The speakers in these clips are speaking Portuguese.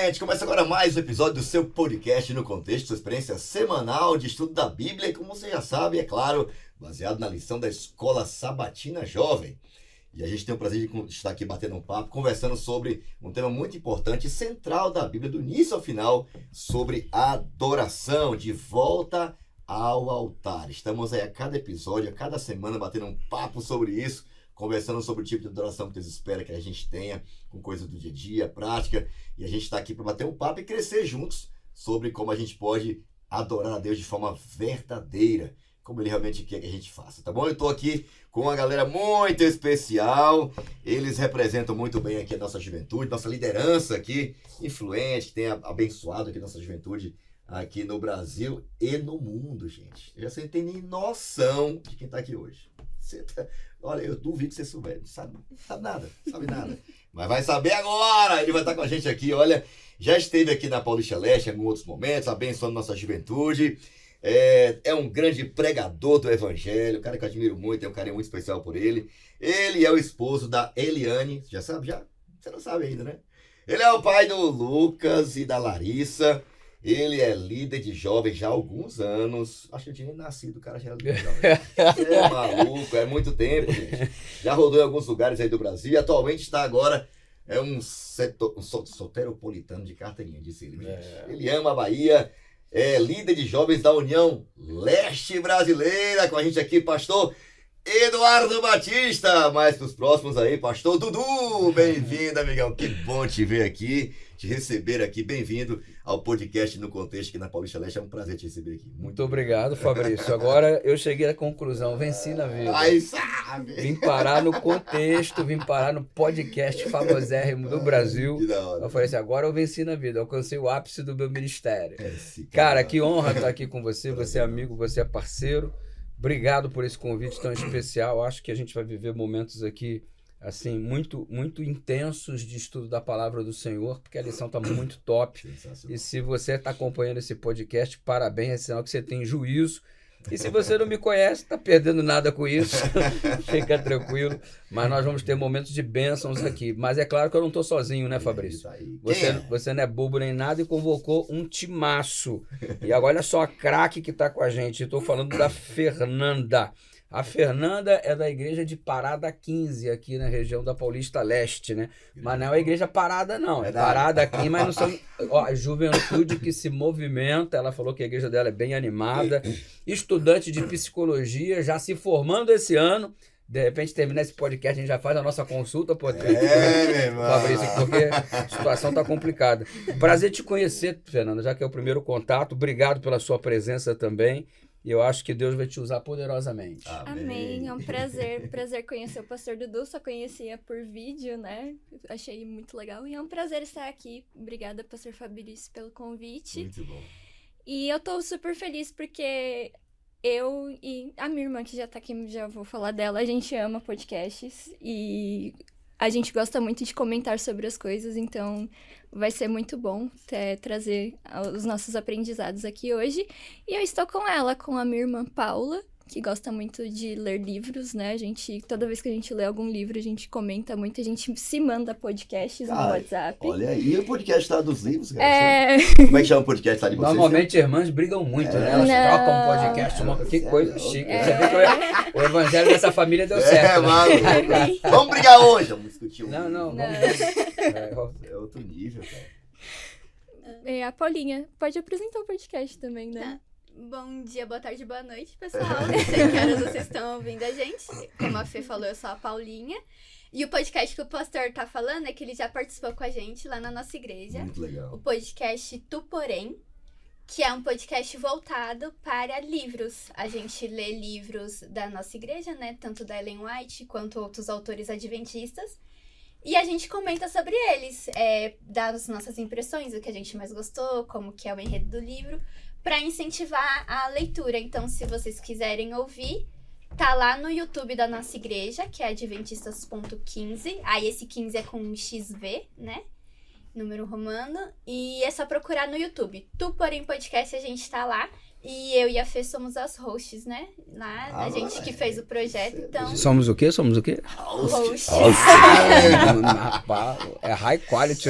gente! Começa agora mais um episódio do seu podcast no contexto, sua experiência semanal de estudo da Bíblia e, como você já sabe, é claro, baseado na lição da Escola Sabatina Jovem. E a gente tem o prazer de estar aqui batendo um papo, conversando sobre um tema muito importante e central da Bíblia, do início ao final, sobre adoração, de volta ao altar. Estamos aí a cada episódio, a cada semana, batendo um papo sobre isso, conversando sobre o tipo de adoração que Deus espera que a gente tenha, com coisas do dia a dia, prática, e a gente está aqui para bater um papo e crescer juntos sobre como a gente pode adorar a Deus de forma verdadeira, como Ele realmente quer que a gente faça, tá bom? Eu estou aqui com uma galera muito especial, eles representam muito bem aqui a nossa juventude, nossa liderança aqui, influente, que tem abençoado aqui a nossa juventude aqui no Brasil e no mundo, gente. Você não tem nem noção de quem está aqui hoje. Olha, eu duvido que você souber, não sabe nada. Mas vai saber agora, ele vai estar com a gente aqui, olha, já esteve aqui na Paulista Leste em alguns outros momentos, abençoando nossa juventude, é um grande pregador do evangelho, um cara que eu admiro muito, tenho um carinho muito especial por ele. Ele é o esposo da Eliane, já sabe? Já? Você não sabe ainda, né? Ele é o pai do Lucas e da Larissa. Ele é líder de jovens já há alguns anos. Acho que eu tinha nem nascido, o cara já era líder de jovens. Você é maluco, é muito tempo, gente. Já rodou em alguns lugares aí do Brasil e atualmente está agora um soteropolitano de carteirinha, disse ele. Ele ama a Bahia, é líder de jovens da União Leste Brasileira. Com a gente aqui, pastor Eduardo Batista. Mais para os próximos aí, pastor Dudu. Bem-vindo, amigão. Que bom te ver aqui, te receber aqui. Bem-vindo ao podcast No Contexto aqui na Paulista Leste. É um prazer te receber aqui. Muito obrigado, Fabrício. Agora eu cheguei à conclusão, venci na vida. Ai, sabe! Vim parar no contexto, vim parar no podcast famosérrimo do Brasil. Que da hora. Eu falei assim, agora eu venci na vida, alcancei o ápice do meu ministério. Esse Cara, que honra estar aqui com você, você é amigo, você é parceiro. Obrigado por esse convite tão especial. Acho que a gente vai viver momentos aqui assim muito intensos de estudo da palavra do Senhor, porque a lição está muito top. E se você está acompanhando esse podcast, parabéns, é sinal que você tem juízo. E se você não me conhece, está perdendo nada com isso. Fica tranquilo. Mas nós vamos ter momentos de bênçãos aqui. Mas é claro que eu não estou sozinho, né, Fabrício? Você não é bobo nem nada e convocou um timaço. E agora olha só a craque que está com a gente. Estou falando da Fernanda. A Fernanda é da igreja de Parada 15, aqui na região da Paulista Leste, né? Mas não é uma igreja parada, não. É parada aqui, mas não são... Ó, a juventude que se movimenta, ela falou que a igreja dela é bem animada. Estudante de psicologia, já se formando esse ano. De repente, terminar esse podcast, a gente já faz a nossa consulta, pô. Meu irmão. Fabrício, porque a situação tá complicada. Prazer te conhecer, Fernanda, já que é o primeiro contato. Obrigado pela sua presença também. E eu acho que Deus vai te usar poderosamente. Amém. É um prazer conhecer o pastor Dudu, só conhecia por vídeo, né? Achei muito legal e é um prazer estar aqui. Obrigada, pastor Fabrício, pelo convite. Muito bom. E eu tô super feliz porque eu e a minha irmã, que já tá aqui, já vou falar dela, a gente ama podcasts e a gente gosta muito de comentar sobre as coisas, então vai ser muito bom trazer os nossos aprendizados aqui hoje. E eu estou com ela, com a minha irmã Paula, que gosta muito de ler livros, né? Toda vez que a gente lê algum livro, a gente comenta muito, a gente se manda podcasts no WhatsApp. Olha aí, o podcast lá dos livros, cara. Como é que chama o podcast lá de vocês? Normalmente irmãs brigam muito, né? Elas trocam um podcast, que coisa chique. Você vê que o evangelho dessa família deu certo. Mano. Vamos brigar hoje. Vamos discutir Não. É outro nível, cara. A Paulinha pode apresentar o podcast também, né? Bom dia, boa tarde, boa noite, pessoal. Não sei que horas vocês estão ouvindo a gente. Como a Fê falou, eu sou a Paulinha. E o podcast que o pastor tá falando é que ele já participou com a gente lá na nossa igreja. Muito legal. O podcast Tu Porém, que é um podcast voltado para livros. A gente lê livros da nossa igreja, né? Tanto da Ellen White quanto outros autores adventistas. E a gente comenta sobre eles, dá as nossas impressões, o que a gente mais gostou, como que é o enredo do livro, para incentivar a leitura. Então, se vocês quiserem ouvir, tá lá no YouTube da nossa igreja, que é adventistas.15. Aí esse 15 é com XV, né? Número romano. E é só procurar no YouTube. Tu Porém Podcast, a gente tá lá. E eu e a Fê somos as hosts, né? Lá, a gente que fez o projeto, então... Somos o quê? Somos o quê? Hosts. É high quality.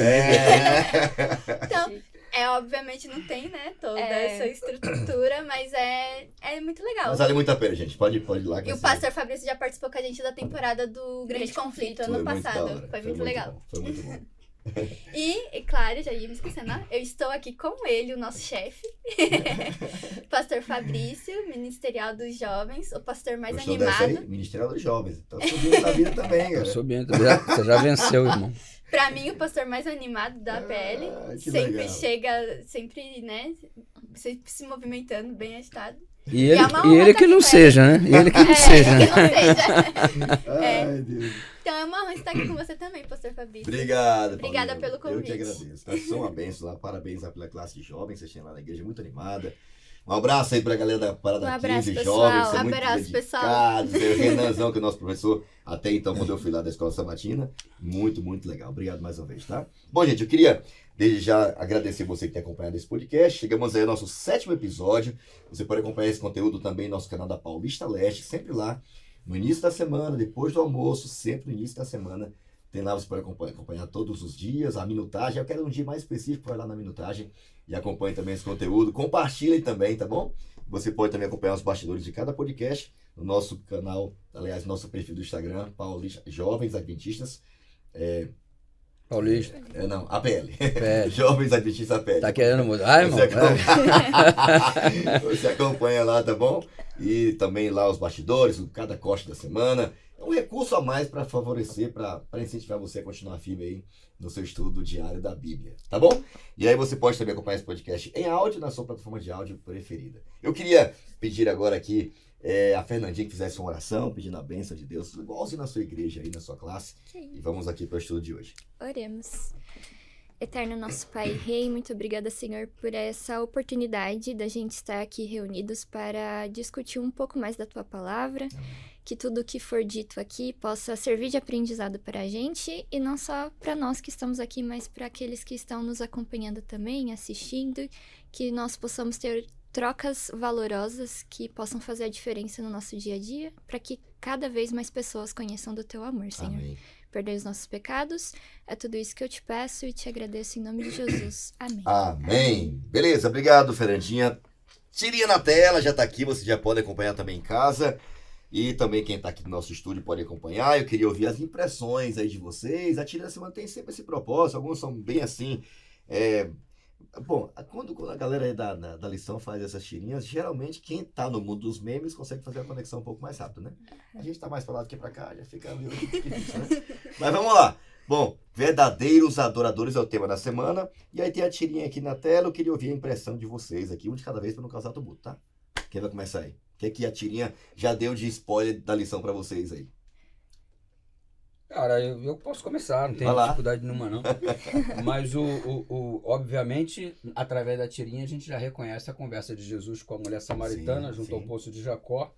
Então, obviamente não tem, né, toda essa estrutura, mas é muito legal. Mas vale muito a pena, gente. Pode ir lá. E o pastor Fabrício já participou com a gente da temporada do Grande Conflito ano passado. Foi muito legal. Foi muito bom. E, claro, já ia me esquecendo, né? Eu estou aqui com ele, o nosso chefe, pastor Fabrício, Ministerial dos Jovens, o pastor mais animado. Ministerial dos Jovens. Então, subindo na vida também, cara. Subindo, você já venceu, irmão. Pra mim, o pastor mais animado da APL, sempre legal. Chega, sempre, né, se movimentando, bem agitado. E ele que não seja, né? E ele que não seja. Ai, Deus. Então é uma honra estar aqui com você também, pastor Fabrício. Obrigado, Obrigada pelo convite. Eu que agradeço. Tá? São uma bênção lá. Parabéns lá pela classe de jovens. Vocês têm lá na igreja muito animada. Um abraço aí pra galera da Parada 15, pessoal. jovens. São Abraço, muito pessoal. dedicados. O Renanzão, que é o nosso professor, até então, quando eu fui lá da Escola Sabatina. Muito, muito legal. Obrigado mais uma vez, tá? Bom, gente, eu queria desde já agradecer você que tem acompanhado esse podcast. Chegamos aí ao nosso 7º episódio. Você pode acompanhar esse conteúdo também no nosso canal da Paulista Leste, sempre lá. No início da semana, depois do almoço, sempre no início da semana. Tem lá, você pode acompanhar todos os dias, a minutagem. Eu quero um dia mais específico, vai lá na minutagem e acompanhe também esse conteúdo. Compartilhem também, tá bom? Você pode também acompanhar os bastidores de cada podcast no nosso canal, aliás, nosso perfil do Instagram, Paulista Jovens Adventistas. Paulista. Não, APL. Jovens Adventistas APL. Tá querendo mudar, irmão? Você acompanha lá, tá bom? E também lá os bastidores, cada corte da semana. É um recurso a mais para favorecer, para incentivar você a continuar firme aí no seu estudo diário da Bíblia, tá bom? E aí você pode também acompanhar esse podcast em áudio na sua plataforma de áudio preferida. Eu queria pedir agora aqui a Fernandinha que fizesse uma oração, pedindo a bênção de Deus, igualzinho na sua igreja aí, na sua classe. E vamos aqui para o estudo de hoje. Oremos. Eterno nosso Pai e Rei, muito obrigada, Senhor, por essa oportunidade da gente estar aqui reunidos para discutir um pouco mais da Tua Palavra. Que tudo que for dito aqui possa servir de aprendizado para a gente e não só para nós que estamos aqui, mas para aqueles que estão nos acompanhando também, assistindo, que nós possamos ter trocas valorosas que possam fazer a diferença no nosso dia a dia, para que cada vez mais pessoas conheçam do Teu amor, Senhor. Amém. Perdoe os nossos pecados, é tudo isso que eu te peço e te agradeço em nome de Jesus. Amém. Amém. Beleza, obrigado, Fernandinha. Tirinha na tela, já tá aqui, você já pode acompanhar também em casa. E também quem está aqui no nosso estúdio pode acompanhar. Eu queria ouvir as impressões aí de vocês. A Tirinha da Semana tem sempre esse propósito. Alguns são bem assim. Bom, quando a galera aí da lição faz essas tirinhas, geralmente quem está no mundo dos memes consegue fazer a conexão um pouco mais rápido, né? A gente está mais para lá do que para cá, já fica meio difícil, né? Mas vamos lá. Bom, verdadeiros adoradores é o tema da semana. E aí tem a tirinha aqui na tela. Eu queria ouvir a impressão de vocês aqui, um de cada vez para não causar tumulto, tá? Quem vai começar aí? O que a tirinha já deu de spoiler da lição pra vocês aí? Cara, eu posso começar, não tenho dificuldade nenhuma não. Mas, obviamente, através da tirinha, a gente já reconhece a conversa de Jesus com a mulher samaritana junto ao poço de Jacó.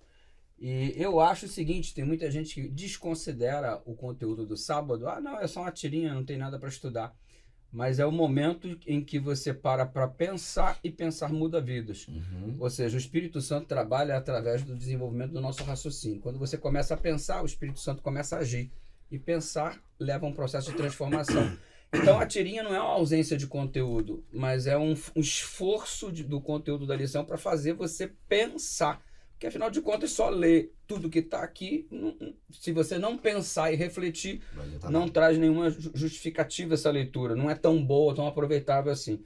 E eu acho o seguinte, tem muita gente que desconsidera o conteúdo do sábado. Ah, não, é só uma tirinha, não tem nada para estudar. Mas é o momento em que você para pensar e pensar muda vidas. Ou seja, o Espírito Santo trabalha através do desenvolvimento do nosso raciocínio. Quando você começa a pensar, o Espírito Santo começa a agir. E pensar leva a um processo de transformação. Então a tirinha não é uma ausência de conteúdo, mas é um esforço do conteúdo da lição para fazer você pensar. Porque afinal de contas, só ler tudo que está aqui, se você não pensar e refletir, não traz nenhuma justificativa essa leitura. Não é tão boa, tão aproveitável assim.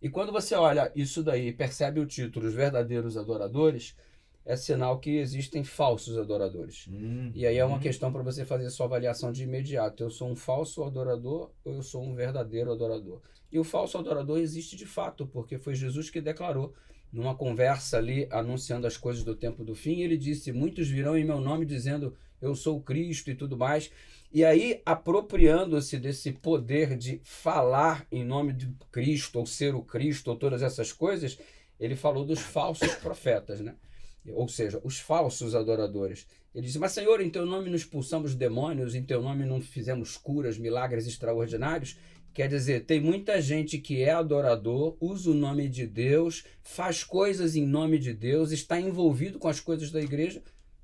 E quando você olha isso daí e percebe o título, Os Verdadeiros Adoradores, é sinal que existem falsos adoradores. E aí é uma questão para você fazer sua avaliação de imediato. Eu sou um falso adorador ou eu sou um verdadeiro adorador? E o falso adorador existe de fato, porque foi Jesus que declarou. Numa conversa ali, anunciando as coisas do tempo do fim, ele disse, muitos virão em meu nome dizendo, eu sou o Cristo e tudo mais. E aí, apropriando-se desse poder de falar em nome de Cristo, ou ser o Cristo, ou todas essas coisas, ele falou dos falsos profetas, né? Ou seja, os falsos adoradores. Ele disse, mas Senhor, em teu nome não expulsamos demônios, em teu nome não fizemos curas, milagres extraordinários. Quer dizer, tem muita gente que é adorador, usa o nome de Deus, faz coisas em nome de Deus, está envolvido com as coisas da igreja,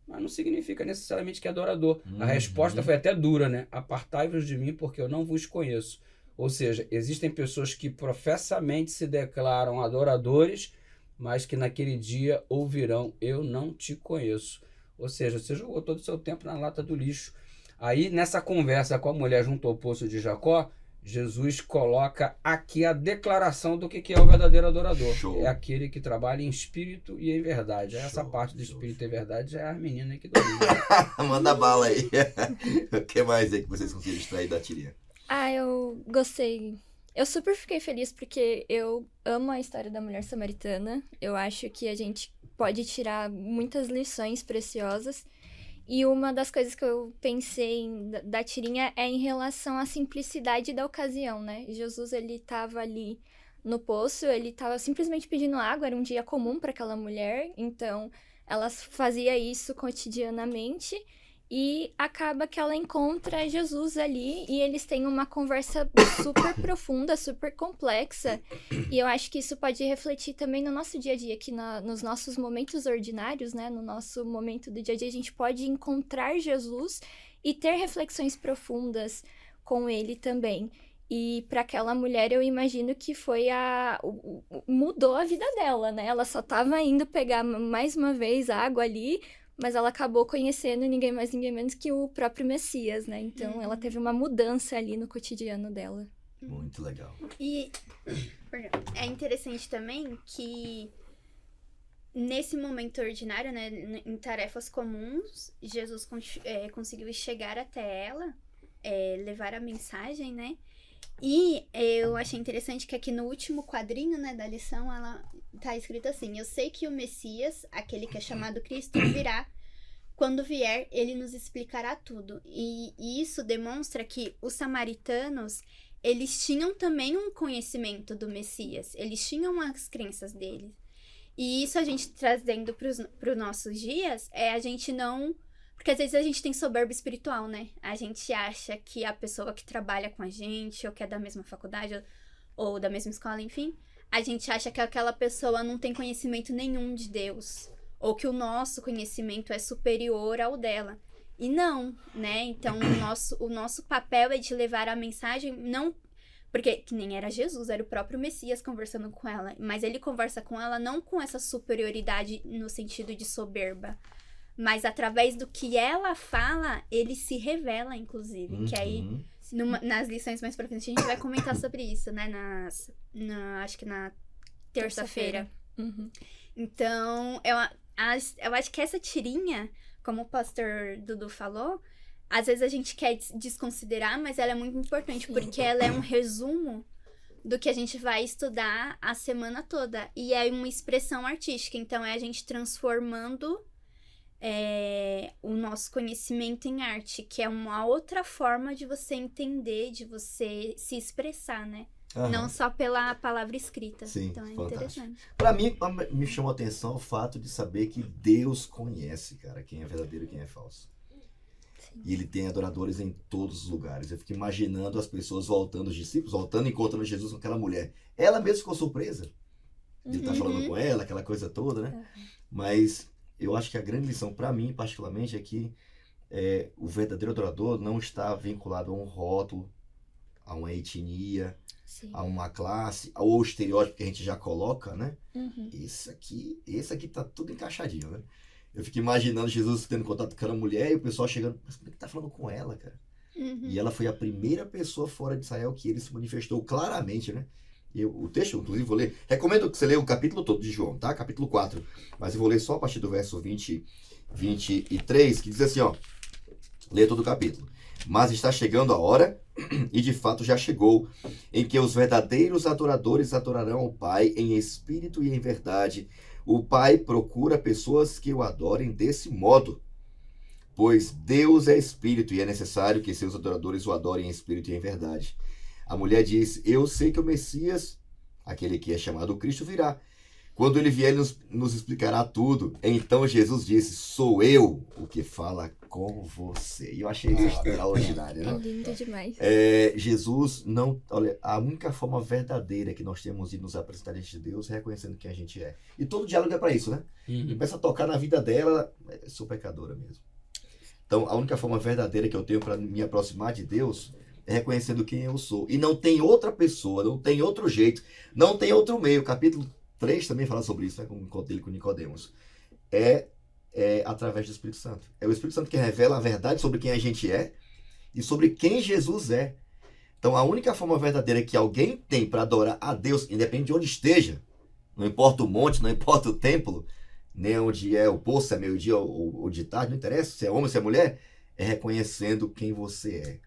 mas não significa necessariamente que é adorador. A resposta foi até dura, né? Apartai-vos de mim porque eu não vos conheço. Ou seja, existem pessoas que professamente se declaram adoradores, mas que naquele dia ouvirão, eu não te conheço. Ou seja, você jogou todo o seu tempo na lata do lixo. Aí, nessa conversa com a mulher junto ao poço de Jacó, Jesus coloca aqui a declaração do que é o verdadeiro adorador. Show. É aquele que trabalha em espírito e em verdade. Essa Show, parte do show, espírito e verdade já é as meninas que domina. Manda bala aí. O que mais aí que vocês conseguiram extrair da tirinha? Eu gostei. Eu super fiquei feliz porque eu amo a história da mulher samaritana. Eu acho que a gente pode tirar muitas lições preciosas. E uma das coisas que eu pensei da tirinha é em relação à simplicidade da ocasião, né? Jesus, ele estava ali no poço, ele estava simplesmente pedindo água, era um dia comum para aquela mulher, então ela fazia isso cotidianamente e acaba que ela encontra Jesus ali e eles têm uma conversa super profunda, super complexa, e eu acho que isso pode refletir também no nosso dia a dia, que nos nossos momentos ordinários, né, no nosso momento do dia a dia, a gente pode encontrar Jesus e ter reflexões profundas com ele também. E para aquela mulher, eu imagino que foi mudou a vida dela, né? Ela só estava indo pegar mais uma vez água ali, mas ela acabou conhecendo ninguém mais, ninguém menos que o próprio Messias, né? Então, ela teve uma mudança ali no cotidiano dela. Muito legal. E é interessante também que nesse momento ordinário, né, em tarefas comuns, Jesus conseguiu chegar até ela, levar a mensagem, né? E eu achei interessante que aqui no último quadrinho, né, da lição, ela tá escrito assim: eu sei que o Messias, aquele que é chamado Cristo, virá. Quando vier, ele nos explicará tudo. E isso demonstra que os samaritanos, eles tinham também um conhecimento do Messias. Eles tinham as crenças deles. E isso a gente trazendo para os nossos dias, a gente não... Porque às vezes a gente tem soberba espiritual, né? A gente acha que a pessoa que trabalha com a gente, ou que é da mesma faculdade, ou da mesma escola, enfim, a gente acha que aquela pessoa não tem conhecimento nenhum de Deus, ou que o nosso conhecimento é superior ao dela. E não, né? Então, o nosso papel é de levar a mensagem, não... Porque que nem era Jesus, era o próprio Messias conversando com ela. Mas ele conversa com ela não com essa superioridade no sentido de soberba, mas através do que ela fala, ele se revela, inclusive. Que aí, nas lições mais pra frente, a gente vai comentar sobre isso, né? Acho que na terça-feira. Uhum. Então, eu acho que essa tirinha, como o pastor Dudu falou, às vezes a gente quer desconsiderar, mas ela é muito importante, porque ela é um resumo do que a gente vai estudar a semana toda. E é uma expressão artística, então é a gente transformando... o nosso conhecimento em arte, que é uma outra forma de você entender, de você se expressar, né? Não só pela palavra escrita. Sim, então é fantástico. interessante. Pra mim, me chamou a atenção o fato de saber que Deus conhece, cara, quem é verdadeiro e quem é falso. Sim. E ele tem adoradores em todos os lugares. Eu fico imaginando as pessoas voltando, os discípulos voltando e encontrando Jesus com aquela mulher. Ela mesma ficou surpresa de estar falando com ela, aquela coisa toda, né? Mas eu acho que a grande lição para mim, particularmente, é que o verdadeiro adorador não está vinculado a um rótulo, a uma etnia, Sim. a uma classe, ao estereótipo que a gente já coloca, né? Uhum. Esse aqui tá tudo encaixadinho, né? Eu fico imaginando Jesus tendo contato com aquela mulher e o pessoal chegando, mas como é que tá falando com ela, cara? E ela foi a primeira pessoa fora de Israel que ele se manifestou claramente, né? O texto, inclusive, vou ler. Recomendo que você leia o capítulo todo de João, tá? Capítulo 4. Mas eu vou ler só a partir do verso 23, que diz assim, ó. Leia todo o capítulo. Mas está chegando a hora, e de fato já chegou, em que os verdadeiros adoradores adorarão ao Pai em espírito e em verdade. O Pai procura pessoas que o adorem desse modo. Pois Deus é espírito e é necessário que seus adoradores o adorem em espírito e em verdade. A mulher diz, eu sei que o Messias, aquele que é chamado Cristo, virá. Quando ele vier, ele nos explicará tudo. Então Jesus disse, sou eu o que fala com você. E eu achei isso extraordinário, É né? lindo demais. Jesus não... Olha, a única forma verdadeira que nós temos de nos apresentar diante de Deus é reconhecendo quem a gente é. E todo diálogo é para isso, né? Começa a tocar na vida dela, sou pecadora mesmo. Então, a única forma verdadeira que eu tenho para me aproximar de Deus é reconhecendo quem eu sou. E não tem outra pessoa, não tem outro jeito, não tem outro meio. Capítulo 3 também fala sobre isso, né? Como encontro dele com Nicodemos. É através do Espírito Santo. É o Espírito Santo que revela a verdade sobre quem a gente é e sobre quem Jesus é. Então, a única forma verdadeira que alguém tem para adorar a Deus, independente de onde esteja, não importa o monte, não importa o templo, nem onde é o poço, se é meio-dia ou de tarde, não interessa se é homem ou se é mulher, é reconhecendo quem você é.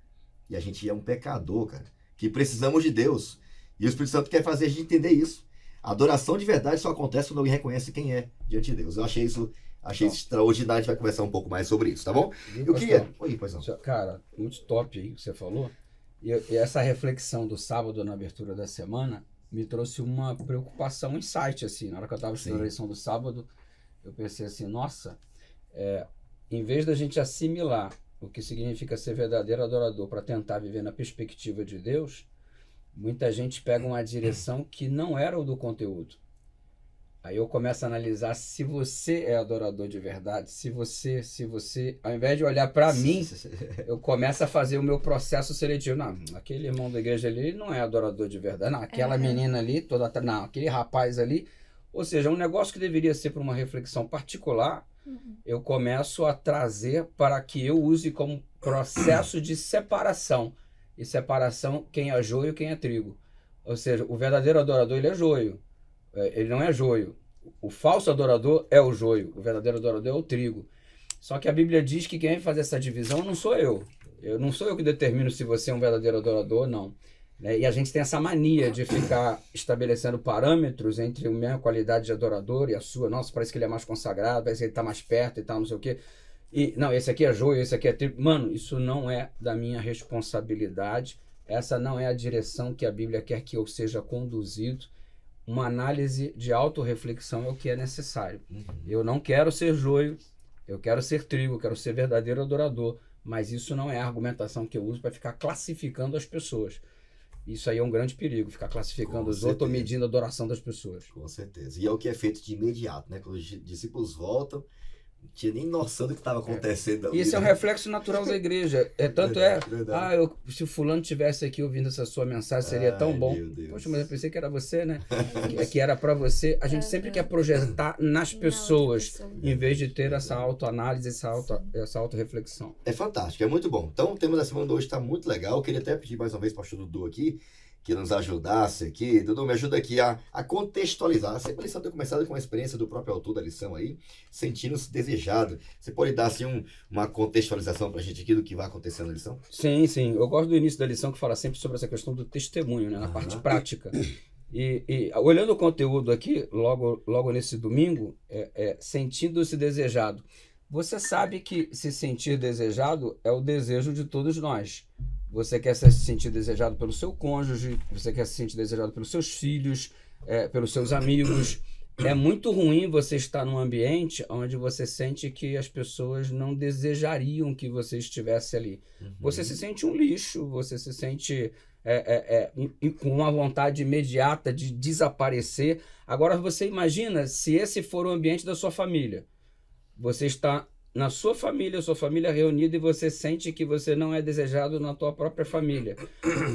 E a gente é um pecador, cara, que precisamos de Deus. E o Espírito Santo quer fazer a gente entender isso. A adoração de verdade só acontece quando alguém reconhece quem é diante de Deus. Eu achei isso extraordinário. A gente vai conversar um pouco mais sobre isso, tá bom? Eu queria... Oi, pois não. Cara, muito top aí que você falou. E essa reflexão do sábado na abertura da semana me trouxe uma preocupação, um insight, assim. Na hora que eu estava estudando a lição do sábado, eu pensei assim, nossa, em vez da gente assimilar o que significa ser verdadeiro adorador para tentar viver na perspectiva de Deus, muita gente pega uma direção que não era o do conteúdo. Aí eu começo a analisar se você é adorador de verdade, se você, ao invés de olhar para mim, eu começo a fazer o meu processo seletivo. Não, aquele irmão da igreja ali não é adorador de verdade. Não, aquela menina ali, não, aquele rapaz ali. Ou seja, um negócio que deveria ser para uma reflexão particular, eu começo a trazer para que eu use como processo de separação. E separação, quem é joio e quem é trigo. Ou seja, o verdadeiro adorador, ele é joio. Ele não é joio. O falso adorador é o joio. O verdadeiro adorador é o trigo. Só que a Bíblia diz que quem vai fazer essa divisão não sou eu. Não sou eu que determino se você é um verdadeiro adorador ou não. E a gente tem essa mania de ficar estabelecendo parâmetros entre a minha qualidade de adorador e a sua. Nossa, parece que ele é mais consagrado, parece que ele está mais perto e tal, não sei o quê. E, não, esse aqui é joio, esse aqui é trigo. Mano, isso não é da minha responsabilidade. Essa não é a direção que a Bíblia quer que eu seja conduzido. Uma análise de autorreflexão é o que é necessário. Eu não quero ser joio, eu quero ser trigo, eu quero ser verdadeiro adorador. Mas isso não é a argumentação que eu uso para ficar classificando as pessoas. Isso aí é um grande perigo, ficar classificando os outros ou medindo a adoração das pessoas. Com certeza. E é o que é feito de imediato, né? Quando os discípulos voltam, não tinha nem noção do que estava acontecendo. Isso é um reflexo natural da igreja. Se fulano tivesse aqui ouvindo essa sua mensagem, seria tão bom. Poxa, mas eu pensei que era você, né? que era para você. A gente sempre quer projetar nas pessoas, em vez de ter essa autoanálise, essa autorreflexão. É fantástico, é muito bom. Então, o tema da semana de hoje está muito legal. Eu queria até pedir mais uma vez para o pastor Dudu aqui, que nos ajudasse aqui. Dudu, me ajuda aqui a contextualizar. Sempre a lição tem começado com a experiência do próprio autor da lição aí, sentindo-se desejado. Você pode dar assim uma contextualização para a gente aqui do que vai acontecer na lição? Sim. Eu gosto do início da lição que fala sempre sobre essa questão do testemunho, né? Na parte prática. E olhando o conteúdo aqui, logo nesse domingo, sentindo-se desejado. Você sabe que se sentir desejado é o desejo de todos nós. Você quer se sentir desejado pelo seu cônjuge, você quer se sentir desejado pelos seus filhos, pelos seus amigos. É muito ruim você estar num ambiente onde você sente que as pessoas não desejariam que você estivesse ali. Você se sente um lixo, você se sente com uma vontade imediata de desaparecer. Agora você imagina se esse for o ambiente da sua família. Você está na sua família reunida e você sente que você não é desejado na tua própria família.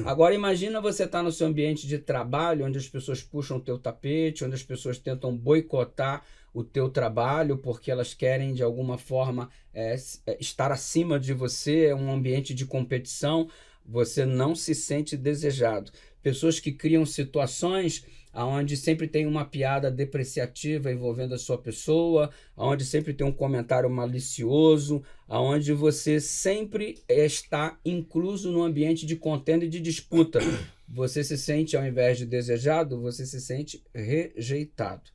Agora imagina você estar no seu ambiente de trabalho, onde as pessoas puxam o teu tapete, onde as pessoas tentam boicotar o teu trabalho porque elas querem de alguma forma estar acima de você, é um ambiente de competição, você não se sente desejado. Pessoas que criam situações onde sempre tem uma piada depreciativa envolvendo a sua pessoa, onde sempre tem um comentário malicioso, onde você sempre está incluso no ambiente de contenda e de disputa. Você se sente, ao invés de desejado, você se sente rejeitado.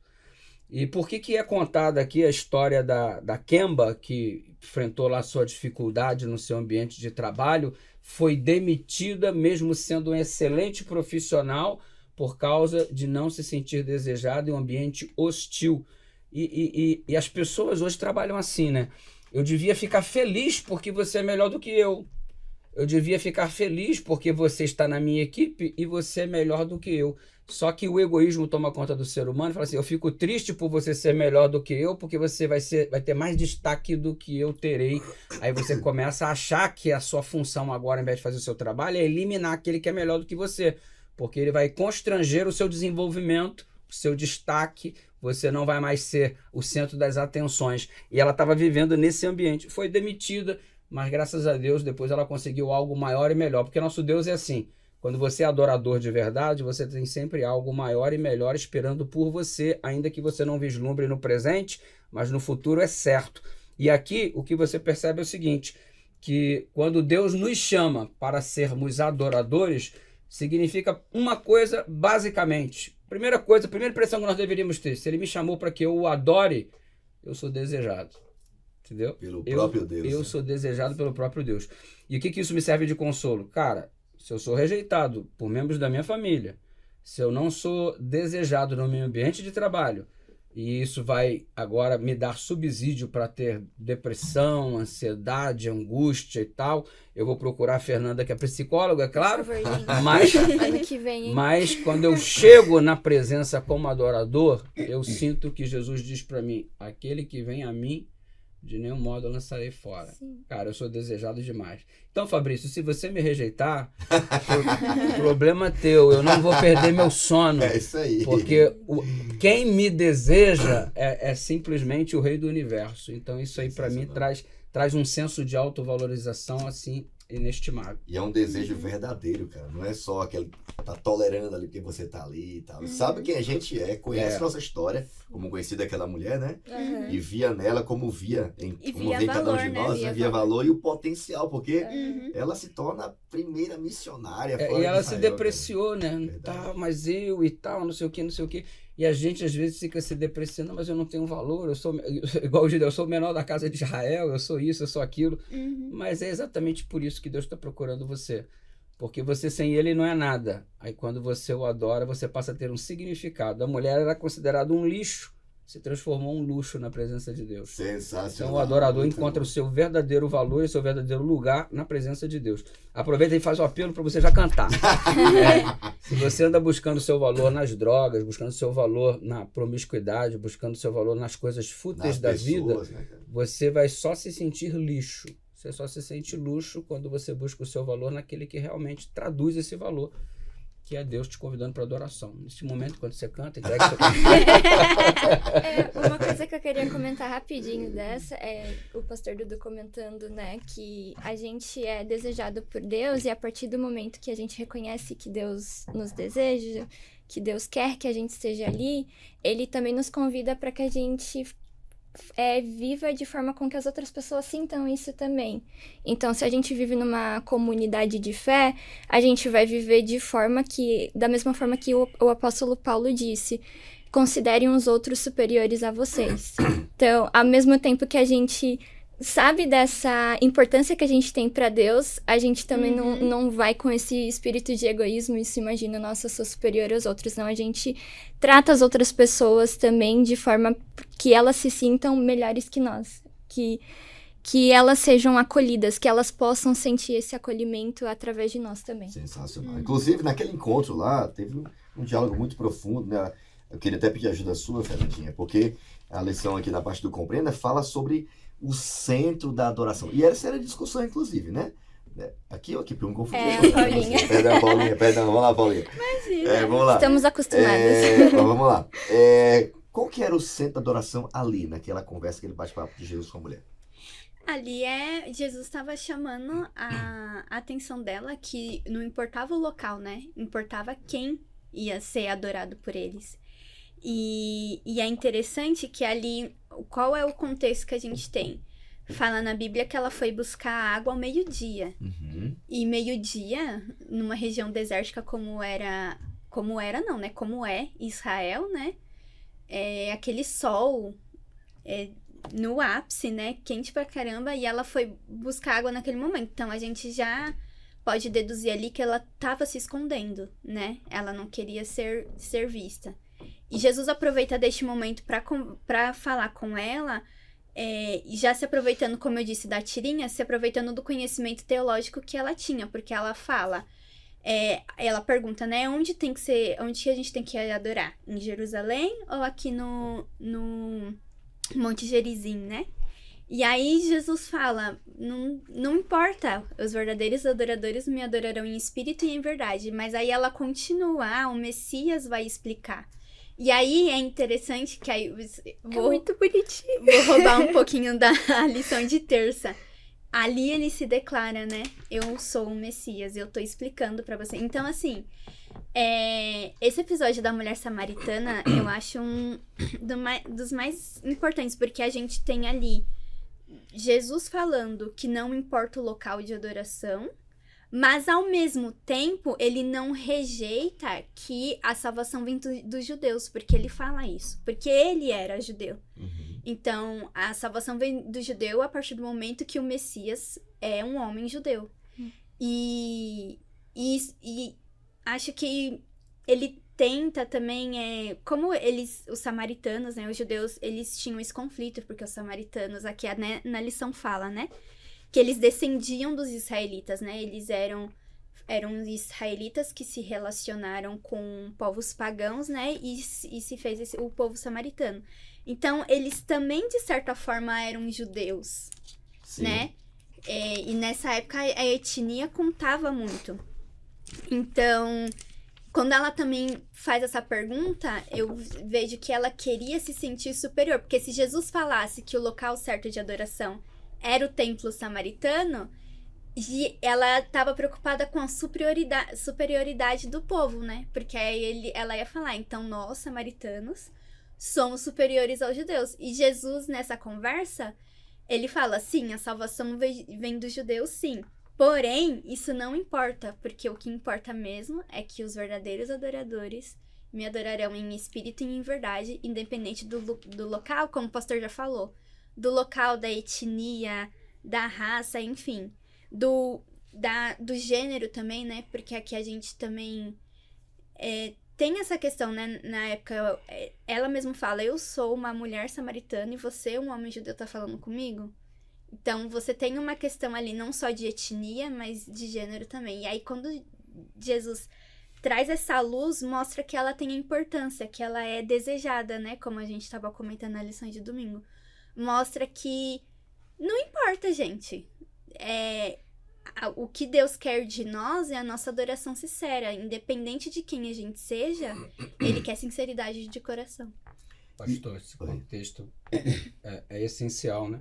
E por que é contada aqui a história da Kemba, que enfrentou lá sua dificuldade no seu ambiente de trabalho, foi demitida mesmo sendo um excelente profissional, por causa de não se sentir desejado em um ambiente hostil. E as pessoas hoje trabalham assim, né? Eu devia ficar feliz porque você é melhor do que eu. Eu devia ficar feliz porque você está na minha equipe e você é melhor do que eu. Só que o egoísmo toma conta do ser humano e fala assim, eu fico triste por você ser melhor do que eu, porque você vai ter mais destaque do que eu terei. Aí você começa a achar que a sua função agora, ao invés de fazer o seu trabalho, é eliminar aquele que é melhor do que você. Porque ele vai constranger o seu desenvolvimento, o seu destaque, você não vai mais ser o centro das atenções. E ela estava vivendo nesse ambiente. Foi demitida, mas graças a Deus depois ela conseguiu algo maior e melhor. Porque nosso Deus é assim. Quando você é adorador de verdade, você tem sempre algo maior e melhor esperando por você, ainda que você não vislumbre no presente, mas no futuro é certo. E aqui o que você percebe é o seguinte, que quando Deus nos chama para sermos adoradores, significa uma coisa basicamente. Primeira impressão que nós deveríamos ter, se ele me chamou para que eu o adore, eu sou desejado. Entendeu? Pelo próprio Deus. Eu sou desejado pelo próprio Deus. E o que isso me serve de consolo? Cara, se eu sou rejeitado por membros da minha família, se eu não sou desejado no meu ambiente de trabalho, e isso vai agora me dar subsídio para ter depressão, ansiedade, angústia e tal, eu vou procurar a Fernanda, que é psicóloga, é claro, Por favor, gente. mas, Ano que vem, hein? mas quando eu chego na presença como adorador, eu sinto que Jesus diz para mim, aquele que vem a mim, de nenhum modo eu lançarei fora. Sim. Cara, eu sou desejado demais. Então, Fabrício, se você me rejeitar, problema teu, eu não vou perder meu sono. É isso aí. Porque quem me deseja é simplesmente o rei do universo. Então, isso aí para mim traz um senso de autovalorização assim inestimável. E é um desejo verdadeiro, cara. Não é só aquele tá tolerando ali porque você tá ali e tal. Sabe quem a gente é, conhece nossa história, como conhecia daquela mulher, né? Uhum. E via nela como via via vê em cada um valor, de né? nós, via valor e o potencial, porque Uhum. ela se torna a primeira missionária fora E de ela se Israel, depreciou, né? Verdade. Tá, mas eu e tal, não sei o que, não sei o que. E a gente às vezes fica se depreciando, mas eu não tenho valor, eu sou igual o judeu, eu sou o menor da casa de Israel, eu sou isso, eu sou aquilo. Uhum. Mas é exatamente por isso que Deus está procurando você. Porque você sem ele não é nada. Aí quando você o adora, você passa a ter um significado. A mulher era considerada um lixo, se transformou em um luxo na presença de Deus. Sensacional. Então o adorador Muito encontra bom. o seu verdadeiro valor e o seu verdadeiro lugar na presença de Deus. Aproveita e faz o apelo para você já cantar. Se você anda buscando o seu valor nas drogas, buscando o seu valor na promiscuidade, buscando o seu valor nas coisas fúteis da vida, né, cara? você vai só se sentir lixo. Você só se sente luxo quando você busca o seu valor naquele que realmente traduz esse valor, que é Deus te convidando para adoração. Nesse momento, quando você canta, entrega seu Uma coisa que eu queria comentar rapidinho dessa é o pastor Dudu comentando, né, que a gente é desejado por Deus e a partir do momento que a gente reconhece que Deus nos deseja, que Deus quer que a gente esteja ali, ele também nos convida para que a gente viva de forma com que as outras pessoas sintam isso também. Então, se a gente vive numa comunidade de fé, a gente vai viver da mesma forma que o apóstolo Paulo disse, considerem os outros superiores a vocês. Então, ao mesmo tempo que a gente sabe dessa importância que a gente tem para Deus, a gente também não vai com esse espírito de egoísmo e se imagina, nossa, eu sou superior aos outros. Não, a gente trata as outras pessoas também de forma que elas se sintam melhores que nós. Que elas sejam acolhidas, que elas possam sentir esse acolhimento através de nós também. Sensacional. Inclusive, naquele encontro lá, teve um diálogo muito profundo, né? Eu queria até pedir ajuda sua, Fernandinha, porque a lição aqui na parte do Compreenda fala sobre o centro da adoração. E essa era a discussão, inclusive, né? Aqui ou aqui, para eu me confundir. Paulinha. Perdão, Paulinha, perdão. Vamos lá, Paulinha. Imagina, vamos lá. estamos acostumadas. Vamos lá. Qual que era o centro da adoração ali, naquela conversa, aquele bate-papo de Jesus com a mulher? Ali Jesus estava chamando a atenção dela que não importava o local, né? Importava quem ia ser adorado por eles. E é interessante que ali, qual é o contexto que a gente tem? Fala na Bíblia que ela foi buscar água ao meio-dia. Uhum. E meio-dia, numa região desértica como é Israel, né? Aquele sol no ápice, né? Quente pra caramba. E ela foi buscar água naquele momento. Então, a gente já pode deduzir ali que ela estava se escondendo, né? Ela não queria ser vista. E Jesus aproveita deste momento para falar com ela, já se aproveitando, como eu disse, da tirinha, se aproveitando do conhecimento teológico que ela tinha, porque ela fala, ela pergunta, né, onde a gente tem que adorar? Em Jerusalém ou aqui no Monte Gerizim, né? E aí Jesus fala, não importa, os verdadeiros adoradores me adorarão em espírito e em verdade. Mas aí ela continua, o Messias vai explicar. E aí é interessante que aí É muito bonitinho. vou roubar um pouquinho da lição de terça. Ali ele se declara, né? Eu sou o Messias, eu tô explicando pra você. Então, assim, esse episódio da mulher samaritana, eu acho dos mais importantes, porque a gente tem ali Jesus falando que não importa o local de adoração, mas ao mesmo tempo ele não rejeita que a salvação vem dos judeus, porque ele fala isso, porque ele era judeu. Então, a salvação vem do judeu a partir do momento que o Messias é um homem judeu. E acho que ele tenta também, como os samaritanos, né, os judeus, eles tinham esse conflito, porque os samaritanos, aqui na lição fala, né, que eles descendiam dos israelitas, né, eles eram israelitas que se relacionaram com povos pagãos, né, e se fez o povo samaritano. Então, eles também, de certa forma, eram judeus, Sim. né, e nessa época a etnia contava muito. Então, quando ela também faz essa pergunta, eu vejo que ela queria se sentir superior. Porque se Jesus falasse que o local certo de adoração era o templo samaritano, ela estava preocupada com a superioridade do povo, né? Porque aí ela ia falar, então nós, samaritanos, somos superiores aos judeus. E Jesus, nessa conversa, ele fala, sim, a salvação vem dos judeus, sim. Porém, isso não importa, porque o que importa mesmo é que os verdadeiros adoradores me adorarão em espírito e em verdade, independente do local, como o pastor já falou, do local, da etnia, da raça, enfim, do gênero também, né? Porque aqui a gente também tem essa questão, né? Na época, ela mesma fala, eu sou uma mulher samaritana e você, um homem judeu, tá falando comigo? Então, você tem uma questão ali não só de etnia, mas de gênero também. E aí, quando Jesus traz essa luz, mostra que ela tem a importância, que ela é desejada, né? Como a gente estava comentando na lição de domingo. Mostra que não importa, gente. O que Deus quer de nós é a nossa adoração sincera. Independente de quem a gente seja, Ele quer sinceridade de coração. Pastor, esse contexto é essencial, né?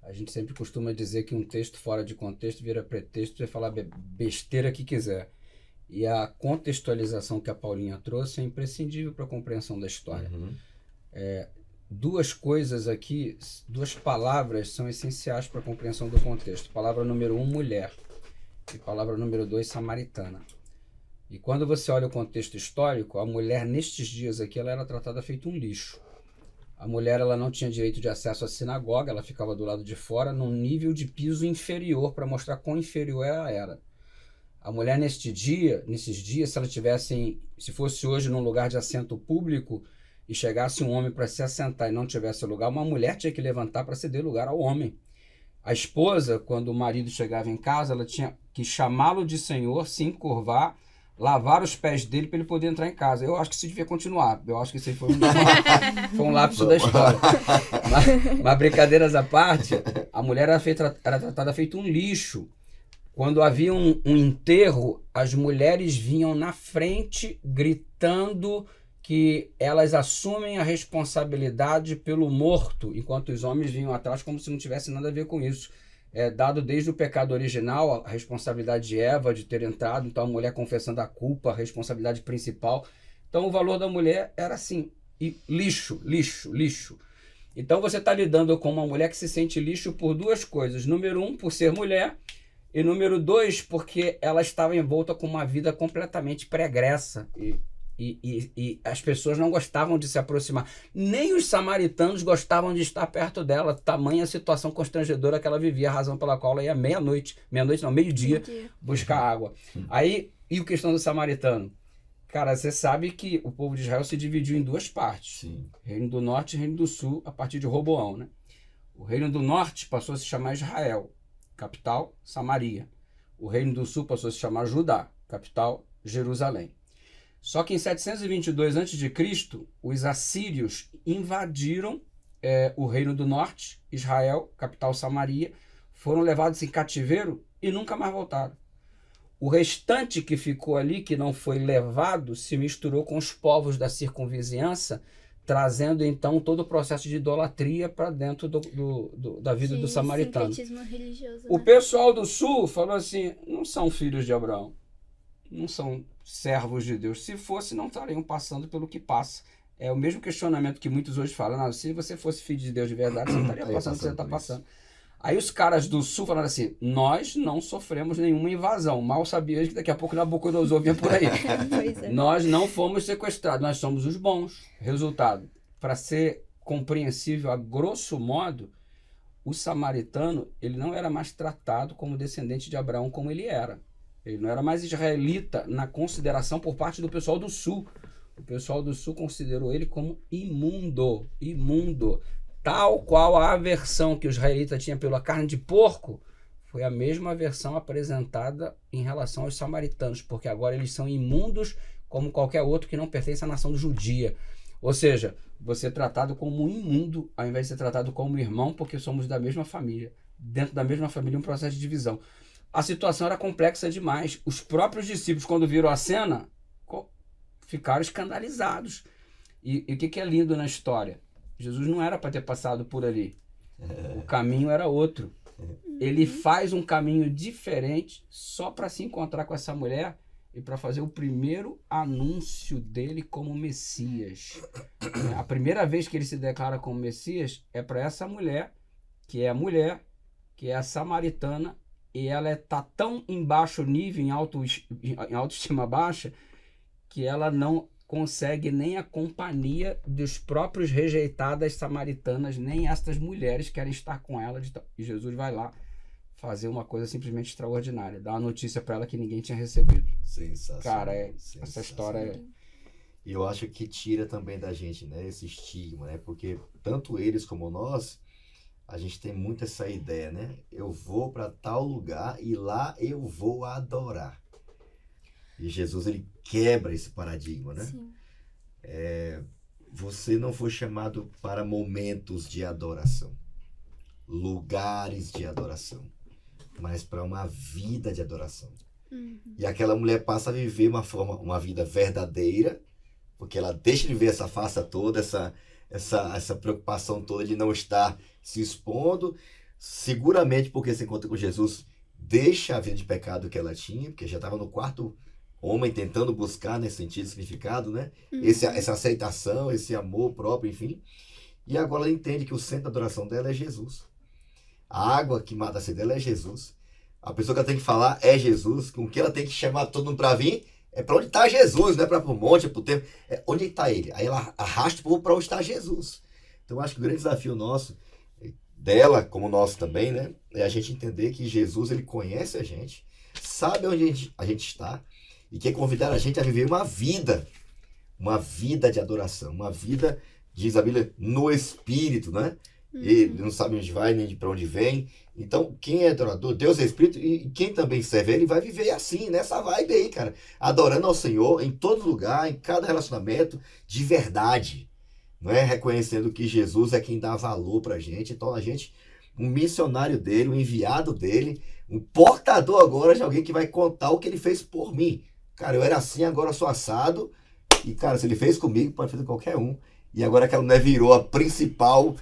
A gente sempre costuma dizer que um texto fora de contexto vira pretexto para falar besteira que quiser. E a contextualização que a Paulinha trouxe é imprescindível para a compreensão da história. Duas coisas aqui, duas palavras são essenciais para a compreensão do contexto. Palavra número 1, mulher. E palavra número 2, samaritana. E quando você olha o contexto histórico, a mulher nestes dias aqui ela era tratada feito um lixo. A mulher ela não tinha direito de acesso à sinagoga, ela ficava do lado de fora, num nível de piso inferior, para mostrar quão inferior ela era. A mulher nesses dias, se fosse hoje num lugar de assento público e chegasse um homem para se assentar e não tivesse lugar, uma mulher tinha que levantar para ceder lugar ao homem. A esposa, quando o marido chegava em casa, ela tinha que chamá-lo de senhor, se encurvar, lavar os pés dele para ele poder entrar em casa. Eu acho que isso devia continuar. Eu acho que isso aí foi um lapso da história. Mas brincadeiras à parte, a mulher era tratada feito um lixo. Quando havia um enterro, as mulheres vinham na frente gritando que elas assumem a responsabilidade pelo morto, enquanto os homens vinham atrás como se não tivesse nada a ver com isso. Dado desde o pecado original, a responsabilidade de Eva de ter entrado, então a mulher confessando a culpa, a responsabilidade principal. Então o valor da mulher era assim, lixo, lixo, lixo. Então você está lidando com uma mulher que se sente lixo por duas coisas. Número 1, por ser mulher, e número 2, porque ela estava envolta com uma vida completamente pregressa. E E as pessoas não gostavam de se aproximar. Nem os samaritanos gostavam de estar perto dela, tamanha a situação constrangedora que ela vivia, a razão pela qual ela ia meio-dia, buscar água. Aí, e a questão do samaritano? Cara, você sabe que o povo de Israel se dividiu em duas partes. Sim. Reino do Norte e Reino do Sul, a partir de Roboão, né? O Reino do Norte passou a se chamar Israel, capital, Samaria. O Reino do Sul passou a se chamar Judá, capital, Jerusalém. Só que em 722 a.C., os assírios invadiram o Reino do Norte, Israel, capital Samaria, foram levados em cativeiro e nunca mais voltaram. O restante que ficou ali, que não foi levado, se misturou com os povos da circunvizinhança, trazendo então todo o processo de idolatria para dentro da vida do samaritano. Sincretismo religioso, O né? pessoal do sul falou assim, não são filhos de Abraão, não são servos de Deus. Se fosse, não estariam passando pelo que passa. É o mesmo questionamento que muitos hoje falam, não, se você fosse filho de Deus de verdade, você não estaria passando o que você está passando. Aí os caras do sul falaram assim, nós não sofremos nenhuma invasão. Mal sabia eles que daqui a pouco Nabucodonosor vinha por aí. Pois é. Nós não fomos sequestrados, nós somos os bons. Resultado, para ser compreensível a grosso modo, o samaritano ele não era mais tratado como descendente de Abraão como ele era. Ele não era mais israelita na consideração por parte do pessoal do sul. O pessoal do sul considerou ele como imundo. Tal qual a aversão que o israelita tinha pela carne de porco, foi a mesma aversão apresentada em relação aos samaritanos, porque agora eles são imundos como qualquer outro que não pertence à nação judia. Ou seja, você é tratado como um imundo, ao invés de ser tratado como irmão, porque somos da mesma família. Dentro da mesma família, um processo de divisão. A situação era complexa demais. Os próprios discípulos, quando viram a cena, ficaram escandalizados. E o que é lindo na história? Jesus não era para ter passado por ali. O caminho era outro. Ele faz um caminho diferente só para se encontrar com essa mulher e para fazer o primeiro anúncio dele como Messias. A primeira vez que ele se declara como Messias é para essa mulher, que é a samaritana, e ela está tão em baixo nível, em autoestima baixa, que ela não consegue nem a companhia dos próprios rejeitadas samaritanas, nem estas mulheres querem estar com ela. E Jesus vai lá fazer uma coisa simplesmente extraordinária, dar uma notícia para ela que ninguém tinha recebido. Sensacional. Cara, essa história é... E eu acho que tira também da gente, né, esse estigma, né? Porque tanto eles como nós, a gente tem muito essa ideia, né? Eu vou para tal lugar e lá eu vou adorar. E Jesus, ele quebra esse paradigma, né? Sim. Você não foi chamado para momentos de adoração, lugares de adoração, mas para uma vida de adoração. E aquela mulher passa a viver uma vida verdadeira, porque ela deixa de ver essa farsa toda, essa preocupação toda de não estar se expondo, seguramente porque se encontra com Jesus, deixa a vida de pecado que ela tinha, porque já estava no quarto homem tentando buscar nesse sentido, significado, né? Essa aceitação, esse amor próprio, enfim. E agora ela entende que o centro da adoração dela é Jesus. A água que mata a sede dela é Jesus. A pessoa que ela tem que falar é Jesus. Com que ela tem que chamar todo mundo para vir é para onde está Jesus, não é para o monte, é para o templo. É onde está ele. Aí ela arrasta o povo para onde está Jesus. Então eu acho que o grande desafio nosso, dela como nosso também, né? É a gente entender que Jesus, ele conhece a gente, sabe onde a gente está, e quer convidar a gente a viver uma vida de adoração, uma vida, diz a Bíblia, no Espírito, né? Ele não sabe onde vai, nem de para onde vem. Então, quem é adorador, Deus é Espírito, e quem também serve ele vai viver assim, nessa vibe aí, cara. Adorando ao Senhor em todo lugar, em cada relacionamento, de verdade. Não é? Reconhecendo que Jesus é quem dá valor pra gente. Então, a gente, um missionário dele, um enviado dele, um portador agora de alguém que vai contar o que ele fez por mim. Cara, eu era assim, agora eu sou assado. E, cara, se ele fez comigo, pode fazer qualquer um. E agora aquela mulher virou a principal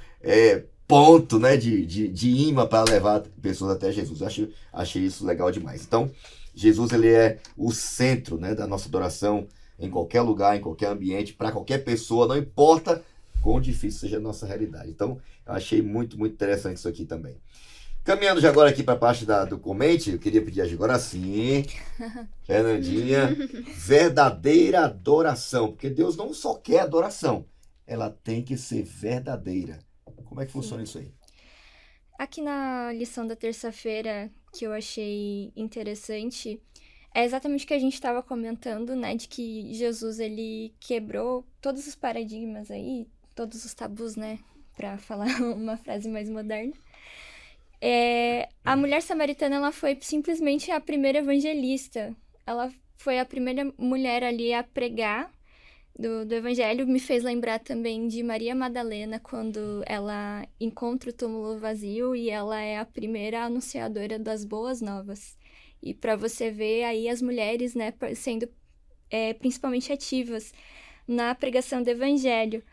ponto, né, de imã para levar pessoas até Jesus. Eu achei isso legal demais. Então, Jesus, ele é o centro, né, da nossa adoração em qualquer lugar, em qualquer ambiente, para qualquer pessoa, não importa quão difícil seja a nossa realidade. Então, eu achei muito, muito interessante isso aqui também. Caminhando já agora aqui para a parte do comente, eu queria pedir agora sim, Fernandinha, verdadeira adoração, porque Deus não só quer adoração, ela tem que ser verdadeira. Como é que funciona isso aí? Aqui na lição da terça-feira, que eu achei interessante, é exatamente o que a gente estava comentando, né? De que Jesus, ele quebrou todos os paradigmas aí, todos os tabus, né? Para falar uma frase mais moderna. A mulher samaritana, ela foi simplesmente a primeira evangelista. Ela foi a primeira mulher ali a pregar do evangelho. Me fez lembrar também de Maria Madalena, quando ela encontra o túmulo vazio e ela é a primeira anunciadora das boas novas. E para você ver aí as mulheres, né, sendo principalmente ativas na pregação do evangelho.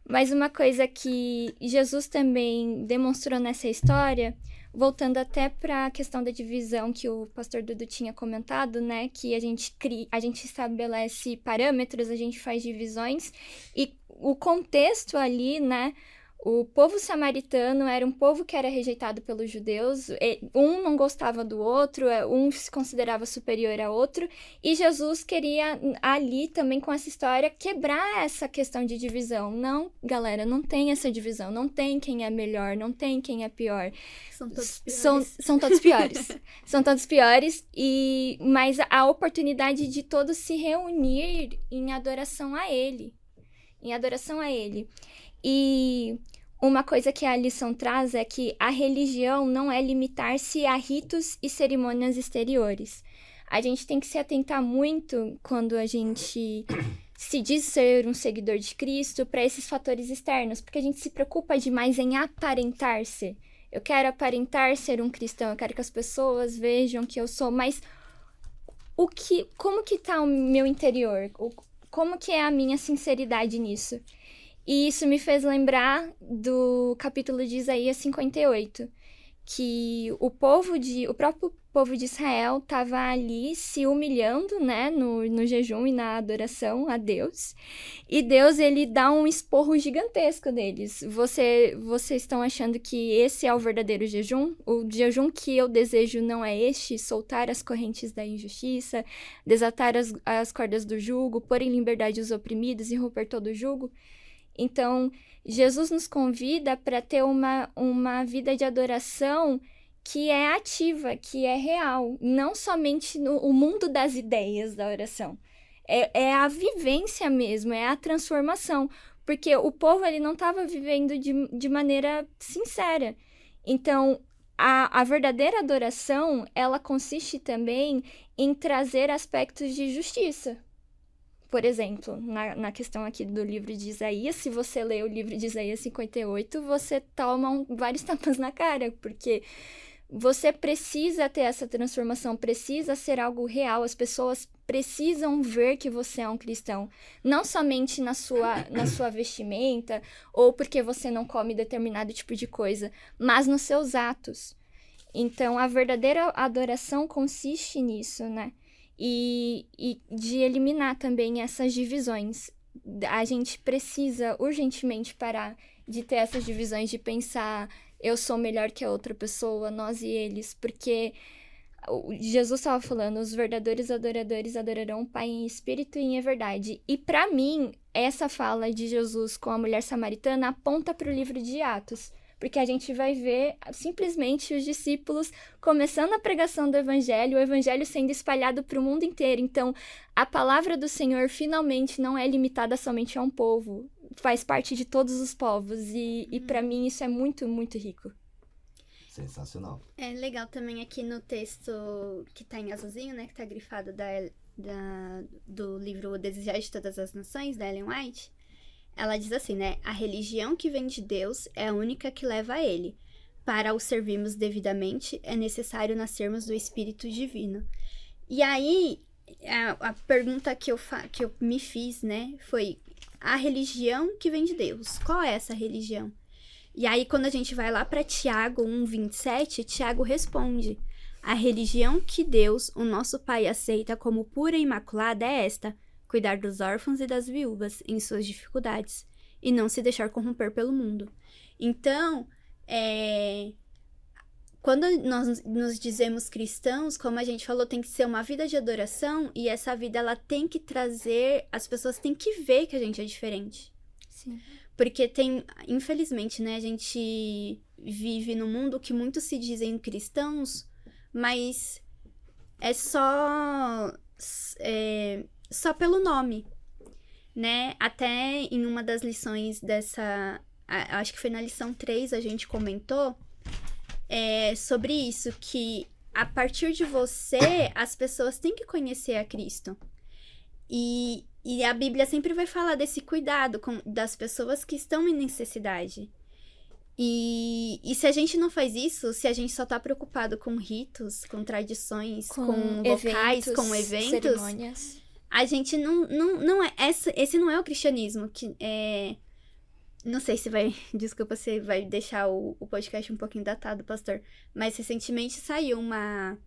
Mas uma coisa que Jesus também demonstrou nessa história, voltando até para a questão da divisão que o pastor Dudu tinha comentado, né, que a gente estabelece parâmetros, a gente faz divisões, e o contexto ali, né, o povo samaritano era um povo que era rejeitado pelos judeus, um não gostava do outro, um se considerava superior a outro, e Jesus queria ali também com essa história quebrar essa questão de divisão. Não, galera, não tem essa divisão, não tem quem é melhor, não tem quem é pior. São todos piores. São todos piores. São todos piores, mas a oportunidade de todos se reunir em adoração a Ele. Em adoração a Ele. E uma coisa que a lição traz é que a religião não é limitar-se a ritos e cerimônias exteriores. A gente tem que se atentar muito quando a gente se diz ser um seguidor de Cristo para esses fatores externos, porque a gente se preocupa demais em aparentar ser. Eu quero aparentar ser um cristão, eu quero que as pessoas vejam que eu sou, mas como que tá o meu interior? Como que é a minha sinceridade nisso? E isso me fez lembrar do capítulo de Isaías 58, que o próprio povo de Israel estava ali se humilhando, né, no jejum e na adoração a Deus. E Deus, ele dá um esporro gigantesco deles. Vocês estão achando que esse é o verdadeiro jejum? O jejum que eu desejo não é este? Soltar as correntes da injustiça, desatar as cordas do jugo, pôr em liberdade os oprimidos e romper todo o jugo? Então, Jesus nos convida para ter uma vida de adoração que é ativa, que é real, não somente no mundo das ideias da oração. É a vivência mesmo, é a transformação, porque o povo ele não estava vivendo de maneira sincera. Então, a verdadeira adoração, ela consiste também em trazer aspectos de justiça. Por exemplo, na questão aqui do livro de Isaías, se você lê o livro de Isaías 58, você toma vários tapas na cara, porque você precisa ter essa transformação, precisa ser algo real, as pessoas precisam ver que você é um cristão, não somente na sua vestimenta, ou porque você não come determinado tipo de coisa, mas nos seus atos. Então, a verdadeira adoração consiste nisso, né? E de eliminar também essas divisões. A gente precisa urgentemente parar de ter essas divisões, de pensar eu sou melhor que a outra pessoa, nós e eles, porque Jesus estava falando, os verdadeiros adoradores adorarão o Pai em espírito e em verdade. E para mim, essa fala de Jesus com a mulher samaritana aponta para o livro de Atos. Porque a gente vai ver simplesmente os discípulos começando a pregação do evangelho, o evangelho sendo espalhado para o mundo inteiro. Então, a palavra do Senhor finalmente não é limitada somente a um povo, faz parte de todos os povos. E para mim isso é muito, muito rico. Sensacional. É legal também aqui no texto que tá em azulzinho, né, que tá grifado do livro O Desejar de Todas as Nações, da Ellen White. Ela diz assim, né? A religião que vem de Deus é a única que leva a Ele. Para o servirmos devidamente, é necessário nascermos do Espírito Divino. E aí, a pergunta que eu me fiz, né? Foi a religião que vem de Deus. Qual é essa religião? E aí, quando a gente vai lá para Tiago 1:27, Tiago responde: a religião que Deus, o nosso Pai, aceita como pura e imaculada é esta: cuidar dos órfãos e das viúvas em suas dificuldades, e não se deixar corromper pelo mundo. Então, quando nós nos dizemos cristãos, como a gente falou, tem que ser uma vida de adoração, e essa vida, ela tem que trazer, as pessoas têm que ver que a gente é diferente. Sim. Porque infelizmente, né, a gente vive num mundo que muitos se dizem cristãos, mas é só pelo nome, né? Até em uma das lições acho que foi na lição 3, a gente comentou sobre isso, que a partir de você, as pessoas têm que conhecer a Cristo. E a Bíblia sempre vai falar desse cuidado das pessoas que estão em necessidade. E se a gente não faz isso, se a gente só tá preocupado com ritos, com tradições, com locais, com eventos, cerimônias, a gente não é... Esse não é o cristianismo, que não sei se vai... Desculpa se vai deixar o podcast um pouquinho datado, pastor. Mas recentemente saiu uma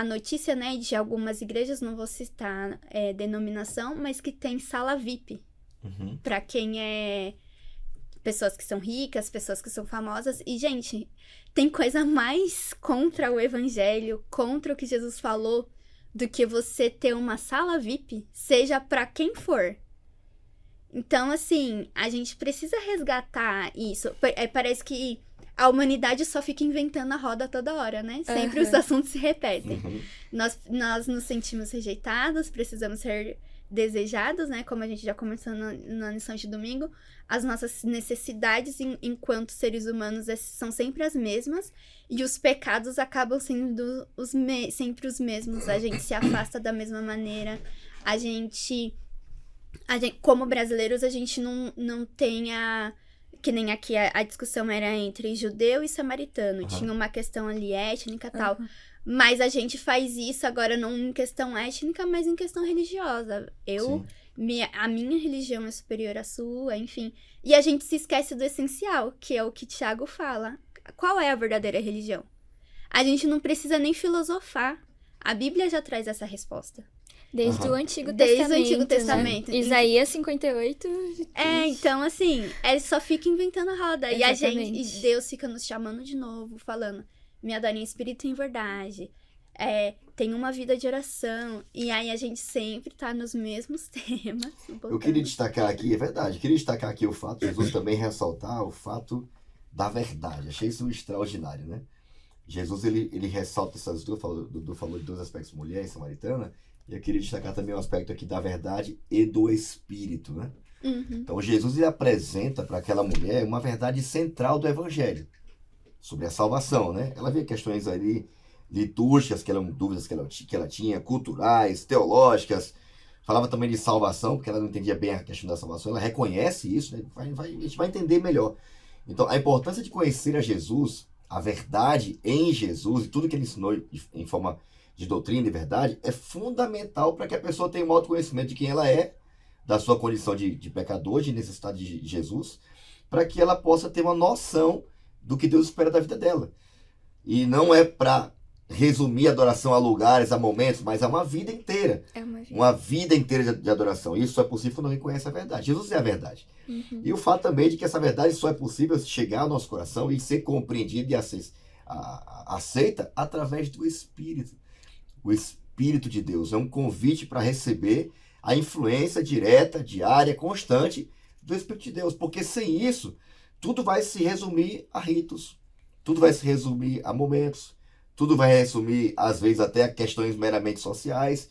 notícia, né, de algumas igrejas, não vou citar denominação, mas que tem sala VIP. Uhum. Pra quem é... pessoas que são ricas, pessoas que são famosas. E, gente, tem coisa mais contra o evangelho, contra o que Jesus falou, do que você ter uma sala VIP, seja pra quem for. Então, assim, a gente precisa resgatar isso. Parece que a humanidade só fica inventando a roda toda hora, né? Sempre os assuntos se repetem. Uhum. Nós nos sentimos rejeitados, precisamos ser desejados, né? Como a gente já começou na lição de domingo. As nossas necessidades enquanto seres humanos são sempre as mesmas. E os pecados acabam sendo sempre os mesmos. A gente se afasta da mesma maneira. A gente como brasileiros, a gente não tem que nem aqui a discussão era entre judeu e samaritano. Uhum. Tinha uma questão ali étnica e tal. Mas a gente faz isso agora não em questão étnica, mas em questão religiosa. A minha religião é superior à sua, enfim. E a gente se esquece do essencial, que é o que Tiago fala. Qual é a verdadeira religião? A gente não precisa nem filosofar. A Bíblia já traz essa resposta. Desde o Antigo Desde Testamento. o Antigo Testamento. Né? Isaías 58. Então, assim, só fica inventando a roda. Exatamente. E Deus fica nos chamando de novo, falando: me adorem em espírito e em verdade. Tem uma vida de oração. E aí a gente sempre tá nos mesmos temas. Eu queria destacar aqui, é verdade, o fato de Jesus também ressaltar o fato da verdade. Achei isso extraordinário, né? Jesus, ele ressalta essas duas, falou de dois aspectos, mulher e samaritana, e eu queria destacar também o aspecto aqui da verdade e do Espírito, né? Uhum. Então, Jesus, ele apresenta para aquela mulher uma verdade central do Evangelho, sobre a salvação, né? Ela via questões ali litúrgicas, dúvidas que ela tinha, culturais, teológicas, falava também de salvação, porque ela não entendia bem a questão da salvação, ela reconhece isso, né? A gente vai entender melhor. Então, a importância de conhecer a Jesus, a verdade em Jesus, e tudo que ele ensinou em forma de doutrina e verdade, é fundamental para que a pessoa tenha um autoconhecimento de quem ela é, da sua condição de pecador, de necessidade de Jesus, para que ela possa ter uma noção do que Deus espera da vida dela. E não é para resumir a adoração a lugares, a momentos, mas a uma vida inteira. É uma vida. Uma vida inteira de adoração. Isso só é possível quando alguém conhece a verdade. Jesus é a verdade. Uhum. E o fato também de que essa verdade só é possível chegar ao nosso coração e ser compreendida e aceita através do Espírito. O Espírito de Deus é um convite para receber a influência direta, diária, constante do Espírito de Deus. Porque sem isso, tudo vai se resumir a ritos, tudo vai se resumir a momentos, tudo vai resumir, às vezes, até a questões meramente sociais.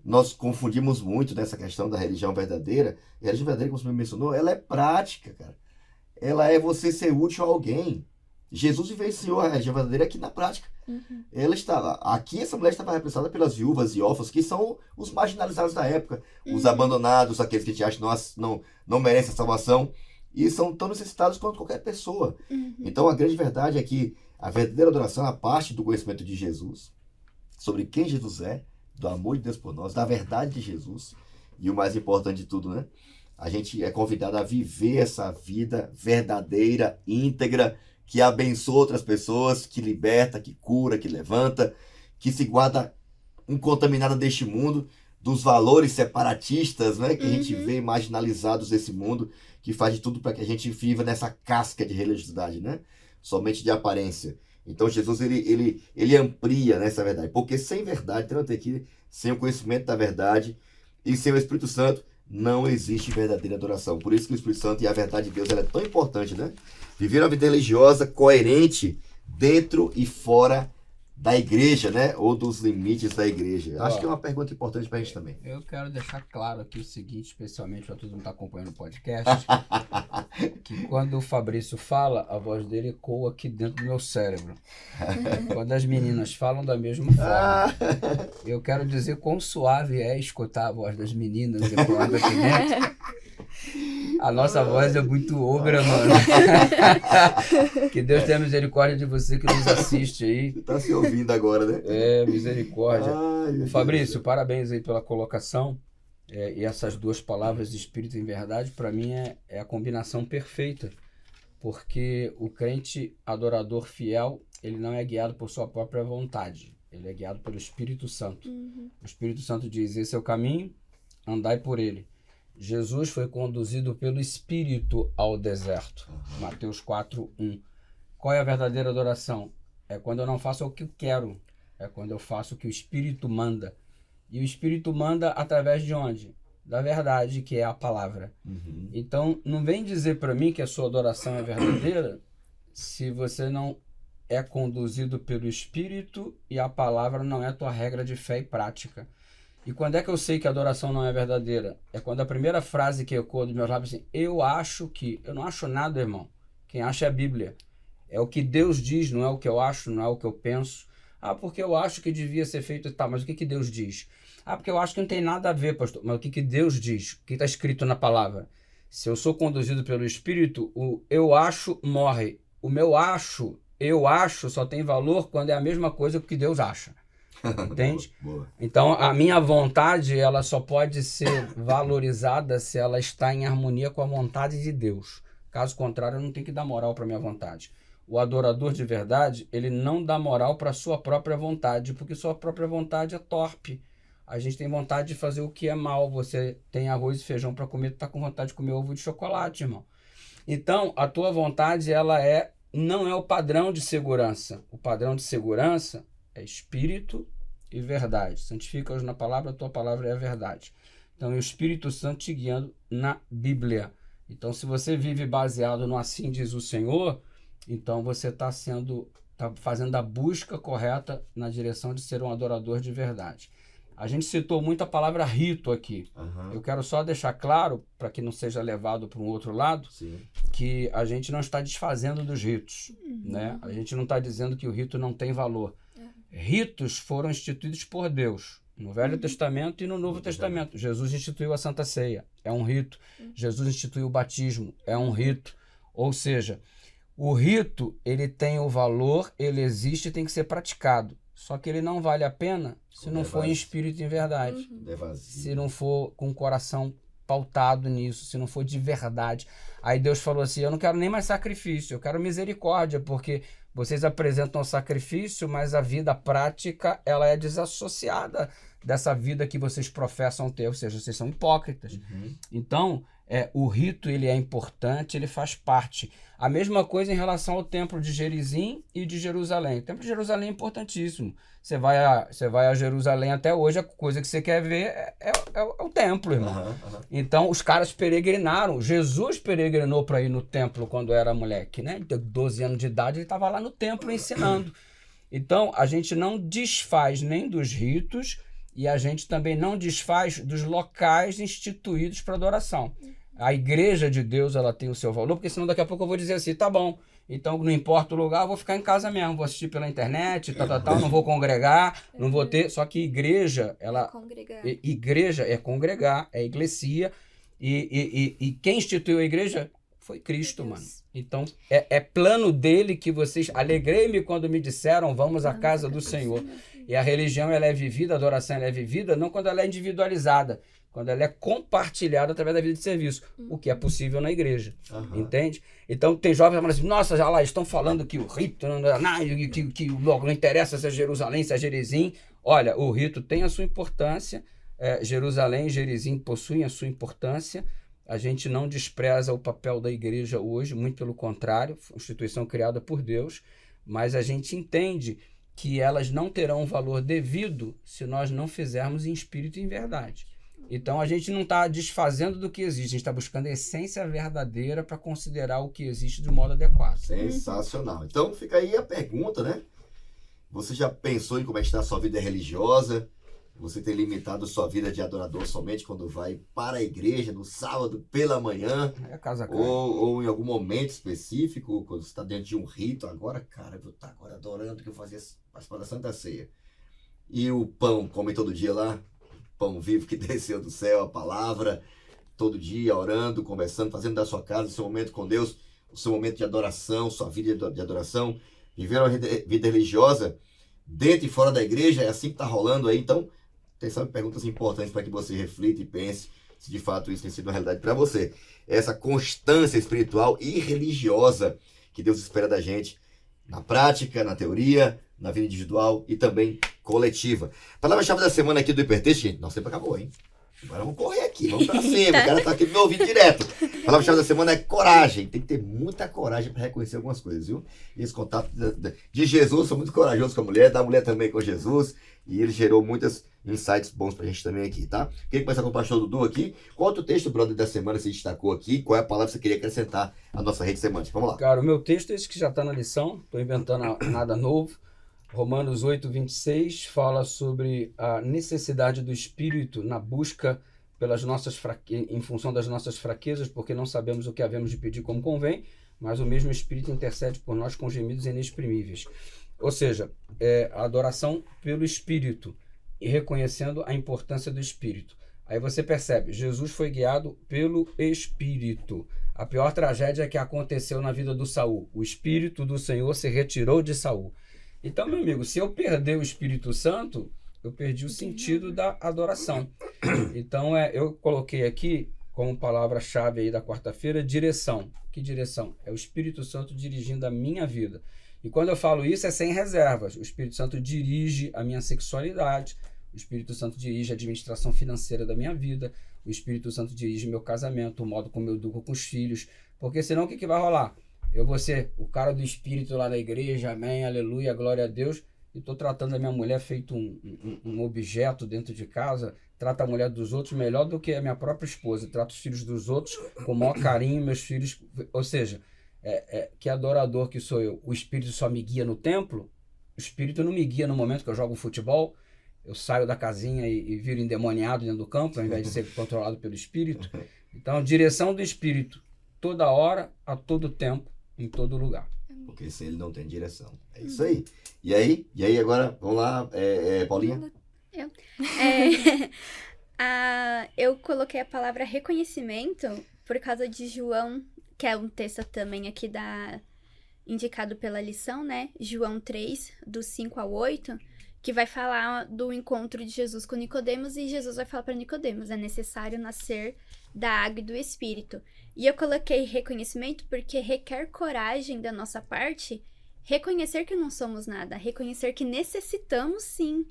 Nós confundimos muito nessa questão da religião verdadeira. E a religião verdadeira, como você me mencionou, ela é prática, cara. Ela é você ser útil a alguém. Jesus vivenciou a religião verdadeira aqui na prática. Uhum. Aqui essa mulher estava representada pelas viúvas e órfãos, que são os marginalizados da época, os abandonados, aqueles que a gente acha que não merecem a salvação, e são tão necessitados quanto qualquer pessoa. Uhum. Então a grande verdade é que a verdadeira adoração é a parte do conhecimento de Jesus, sobre quem Jesus é, do amor de Deus por nós, da verdade de Jesus, e o mais importante de tudo, né? A gente é convidado a viver essa vida verdadeira, íntegra, que abençoa outras pessoas, que liberta, que cura, que levanta, que se guarda incontaminada deste mundo, dos valores separatistas, né, que a gente vê marginalizados desse mundo, que faz de tudo para que a gente viva nessa casca de religiosidade, né? Somente de aparência. Então Jesus ele amplia nessa verdade, porque sem verdade, tanto aqui, sem o conhecimento da verdade e sem o Espírito Santo, não existe verdadeira adoração. Por isso que o Espírito Santo e a verdade de Deus ela é tão importante, né? Viver uma vida religiosa coerente dentro e fora da igreja, né? Ou dos limites da igreja. Acho que é uma pergunta importante pra gente também. Eu quero deixar claro aqui o seguinte, especialmente para todo mundo que está acompanhando o podcast, que quando o Fabrício fala, a voz dele ecoa aqui dentro do meu cérebro. Quando as meninas falam da mesma forma. Eu quero dizer quão suave é escutar a voz das meninas ecoando aqui dentro. A nossa voz é muito ogra, mano. Que Deus tenha misericórdia de você que nos assiste aí. Você tá se ouvindo agora, né? É, misericórdia. Ai, Fabrício, parabéns aí pela colocação. E essas duas palavras, espírito e verdade, para mim é a combinação perfeita. Porque o crente adorador fiel, ele não é guiado por sua própria vontade. Ele é guiado pelo Espírito Santo. O Espírito Santo diz, esse é o caminho, andai por ele. Jesus foi conduzido pelo Espírito ao deserto. Mateus 4:1. Qual é a verdadeira adoração? É quando eu não faço o que eu quero. É quando eu faço o que o Espírito manda. E o Espírito manda através de onde? Da verdade, que é a palavra. Então, não vem dizer para mim que a sua adoração é verdadeira se você não é conduzido pelo Espírito e a palavra não é a tua regra de fé e prática. E quando é que eu sei que a adoração não é verdadeira? É quando a primeira frase que ecoa dos meus lábios é assim, eu acho que... Eu não acho nada, irmão. Quem acha é a Bíblia. É o que Deus diz, não é o que eu acho, não é o que eu penso. Ah, porque eu acho que devia ser feito e tal, mas o que Deus diz? Ah, porque eu acho que não tem nada a ver, pastor. Mas o que Deus diz? O que está escrito na palavra? Se eu sou conduzido pelo Espírito, o eu acho morre. O meu eu acho, só tem valor quando é a mesma coisa que Deus acha. Entende? Boa. Então, a minha vontade, ela só pode ser valorizada se ela está em harmonia com a vontade de Deus. Caso contrário, eu não tenho que dar moral para a minha vontade. O adorador de verdade, ele não dá moral para a sua própria vontade, porque sua própria vontade é torpe. A gente tem vontade de fazer o que é mal. Você tem arroz e feijão para comer, tu tá com vontade de comer ovo de chocolate, irmão. Então, a tua vontade, ela não é o padrão de segurança. O padrão de segurança é Espírito e verdade. Santifica-os na palavra, a tua palavra é a verdade. Então, é o Espírito Santo te guiando na Bíblia. Então, se você vive baseado no assim diz o Senhor, então você está fazendo a busca correta na direção de ser um adorador de verdade. A gente citou muito a palavra rito aqui. Eu quero só deixar claro, para que não seja levado para um outro lado, que a gente não está desfazendo dos ritos. Né? A gente não está dizendo que o rito não tem valor. Ritos foram instituídos por Deus, no Velho Testamento e no Novo Testamento. Jesus instituiu a Santa Ceia, é um rito. Jesus instituiu o batismo, é um rito. Ou seja, o rito, ele tem o valor, ele existe e tem que ser praticado. Só que ele não vale a pena se não for em espírito e em verdade. Se não for com o coração pautado nisso, se não for de verdade. Aí Deus falou assim, eu não quero nem mais sacrifício, eu quero misericórdia, porque vocês apresentam o sacrifício, mas a vida prática, ela é desassociada dessa vida que vocês professam ter, ou seja, vocês são hipócritas. Então, o rito, ele é importante, ele faz parte. A mesma coisa em relação ao templo de Gerizim e de Jerusalém. O templo de Jerusalém é importantíssimo. Você vai a Jerusalém até hoje, a coisa que você quer ver é o templo, irmão. Então, os caras peregrinaram. Jesus peregrinou para ir no templo quando era moleque, né? De 12 anos de idade, ele estava lá no templo ensinando. Então, a gente não desfaz nem dos ritos e a gente também não desfaz dos locais instituídos para adoração. A igreja de Deus, ela tem o seu valor, porque senão daqui a pouco eu vou dizer assim, tá bom, então não importa o lugar, eu vou ficar em casa mesmo, vou assistir pela internet, não vou congregar, não vou ter, só que igreja, igreja é congregar, é iglesia, e quem instituiu a igreja foi Cristo, mano. Então, é plano dele que vocês, alegrei-me quando me disseram, vamos à casa do Senhor. E a religião, ela é vivida, a adoração, ela é vivida, não quando ela é individualizada, quando ela é compartilhada através da vida de serviço, o que é possível na igreja, entende? Então tem jovens que falam assim, nossa, já lá estão falando que o rito, que logo não interessa se é Jerusalém, se é Gerizim. Olha, o rito tem a sua importância, Jerusalém e Gerizim possuem a sua importância, a gente não despreza o papel da igreja hoje, muito pelo contrário, instituição criada por Deus, mas a gente entende que elas não terão o valor devido se nós não fizermos em espírito e em verdade. Então a gente não está desfazendo do que existe, a gente está buscando a essência verdadeira para considerar o que existe de modo adequado. Sensacional. Então fica aí a pergunta, né? Você já pensou em como é que está a sua vida religiosa? Você tem limitado sua vida de adorador somente quando vai para a igreja no sábado pela manhã? É casa cara. Ou em algum momento específico, quando você está dentro de um rito, agora, cara, eu vou estar agora adorando que eu fazia participar da Santa Ceia. E o pão, come todo dia lá? Pão vivo que desceu do céu, a palavra, todo dia orando, conversando, fazendo da sua casa o seu momento com Deus, o seu momento de adoração, sua vida de adoração, viver uma vida religiosa dentro e fora da igreja, é assim que está rolando aí. Então, tem sabe, perguntas importantes para que você reflita e pense se de fato isso tem sido uma realidade para você. Essa constância espiritual e religiosa que Deus espera da gente, na prática, na teoria, na vida individual e também coletiva. Palavra-chave da semana aqui do Hipertexto, gente. Nosso tempo acabou, hein? Agora vamos correr aqui, vamos pra cima. O cara tá aqui no meu ouvido direto. Palavra-chave da semana é coragem. Tem que ter muita coragem para reconhecer algumas coisas, viu? E esse contato de Jesus, sou muito corajoso com a mulher, da mulher também com Jesus. E ele gerou muitos insights bons pra gente também aqui, tá? Queria começar com o pastor Dudu aqui. Qual outro texto, brother, da semana se destacou aqui? Qual é a palavra que você queria acrescentar à nossa rede semântica? Vamos lá. Cara, o meu texto é esse que já está na lição, estou inventando nada novo. Romanos 8, 26 fala sobre a necessidade do Espírito na busca pelas nossas em função das nossas fraquezas, porque não sabemos o que havemos de pedir como convém, mas o mesmo Espírito intercede por nós com gemidos inexprimíveis. Ou seja, a adoração pelo Espírito e reconhecendo a importância do Espírito. Aí você percebe, Jesus foi guiado pelo Espírito. A pior tragédia que aconteceu na vida do Saul. O Espírito do Senhor se retirou de Saul. Então, meu amigo, se eu perder o Espírito Santo, eu perdi o sentido da adoração. Então, eu coloquei aqui, como palavra-chave aí da quarta-feira, direção. Que direção? É o Espírito Santo dirigindo a minha vida. E quando eu falo isso, é sem reservas. O Espírito Santo dirige a minha sexualidade, o Espírito Santo dirige a administração financeira da minha vida, o Espírito Santo dirige meu casamento, o modo como eu educo com os filhos, porque senão o que vai rolar? Eu vou ser o cara do Espírito lá na igreja, amém, aleluia, glória a Deus, e estou tratando a minha mulher feito um objeto dentro de casa, trato a mulher dos outros melhor do que a minha própria esposa, trato os filhos dos outros com o maior carinho, meus filhos, ou seja, que adorador que sou eu, o Espírito só me guia no templo, o Espírito não me guia no momento que eu jogo futebol, eu saio da casinha e viro endemoniado dentro do campo, ao invés de ser controlado pelo Espírito. Então, direção do Espírito, toda hora, a todo tempo, em todo lugar. Porque se ele não tem direção. É isso aí. E aí agora, vamos lá, Paulinha? Eu coloquei a palavra reconhecimento por causa de João, que é um texto também aqui indicado pela lição, né? João 3, do 5 ao 8, que vai falar do encontro de Jesus com Nicodemos, e Jesus vai falar para Nicodemos, é necessário nascer da água e do Espírito. E eu coloquei reconhecimento porque requer coragem da nossa parte reconhecer que não somos nada, reconhecer que necessitamos sim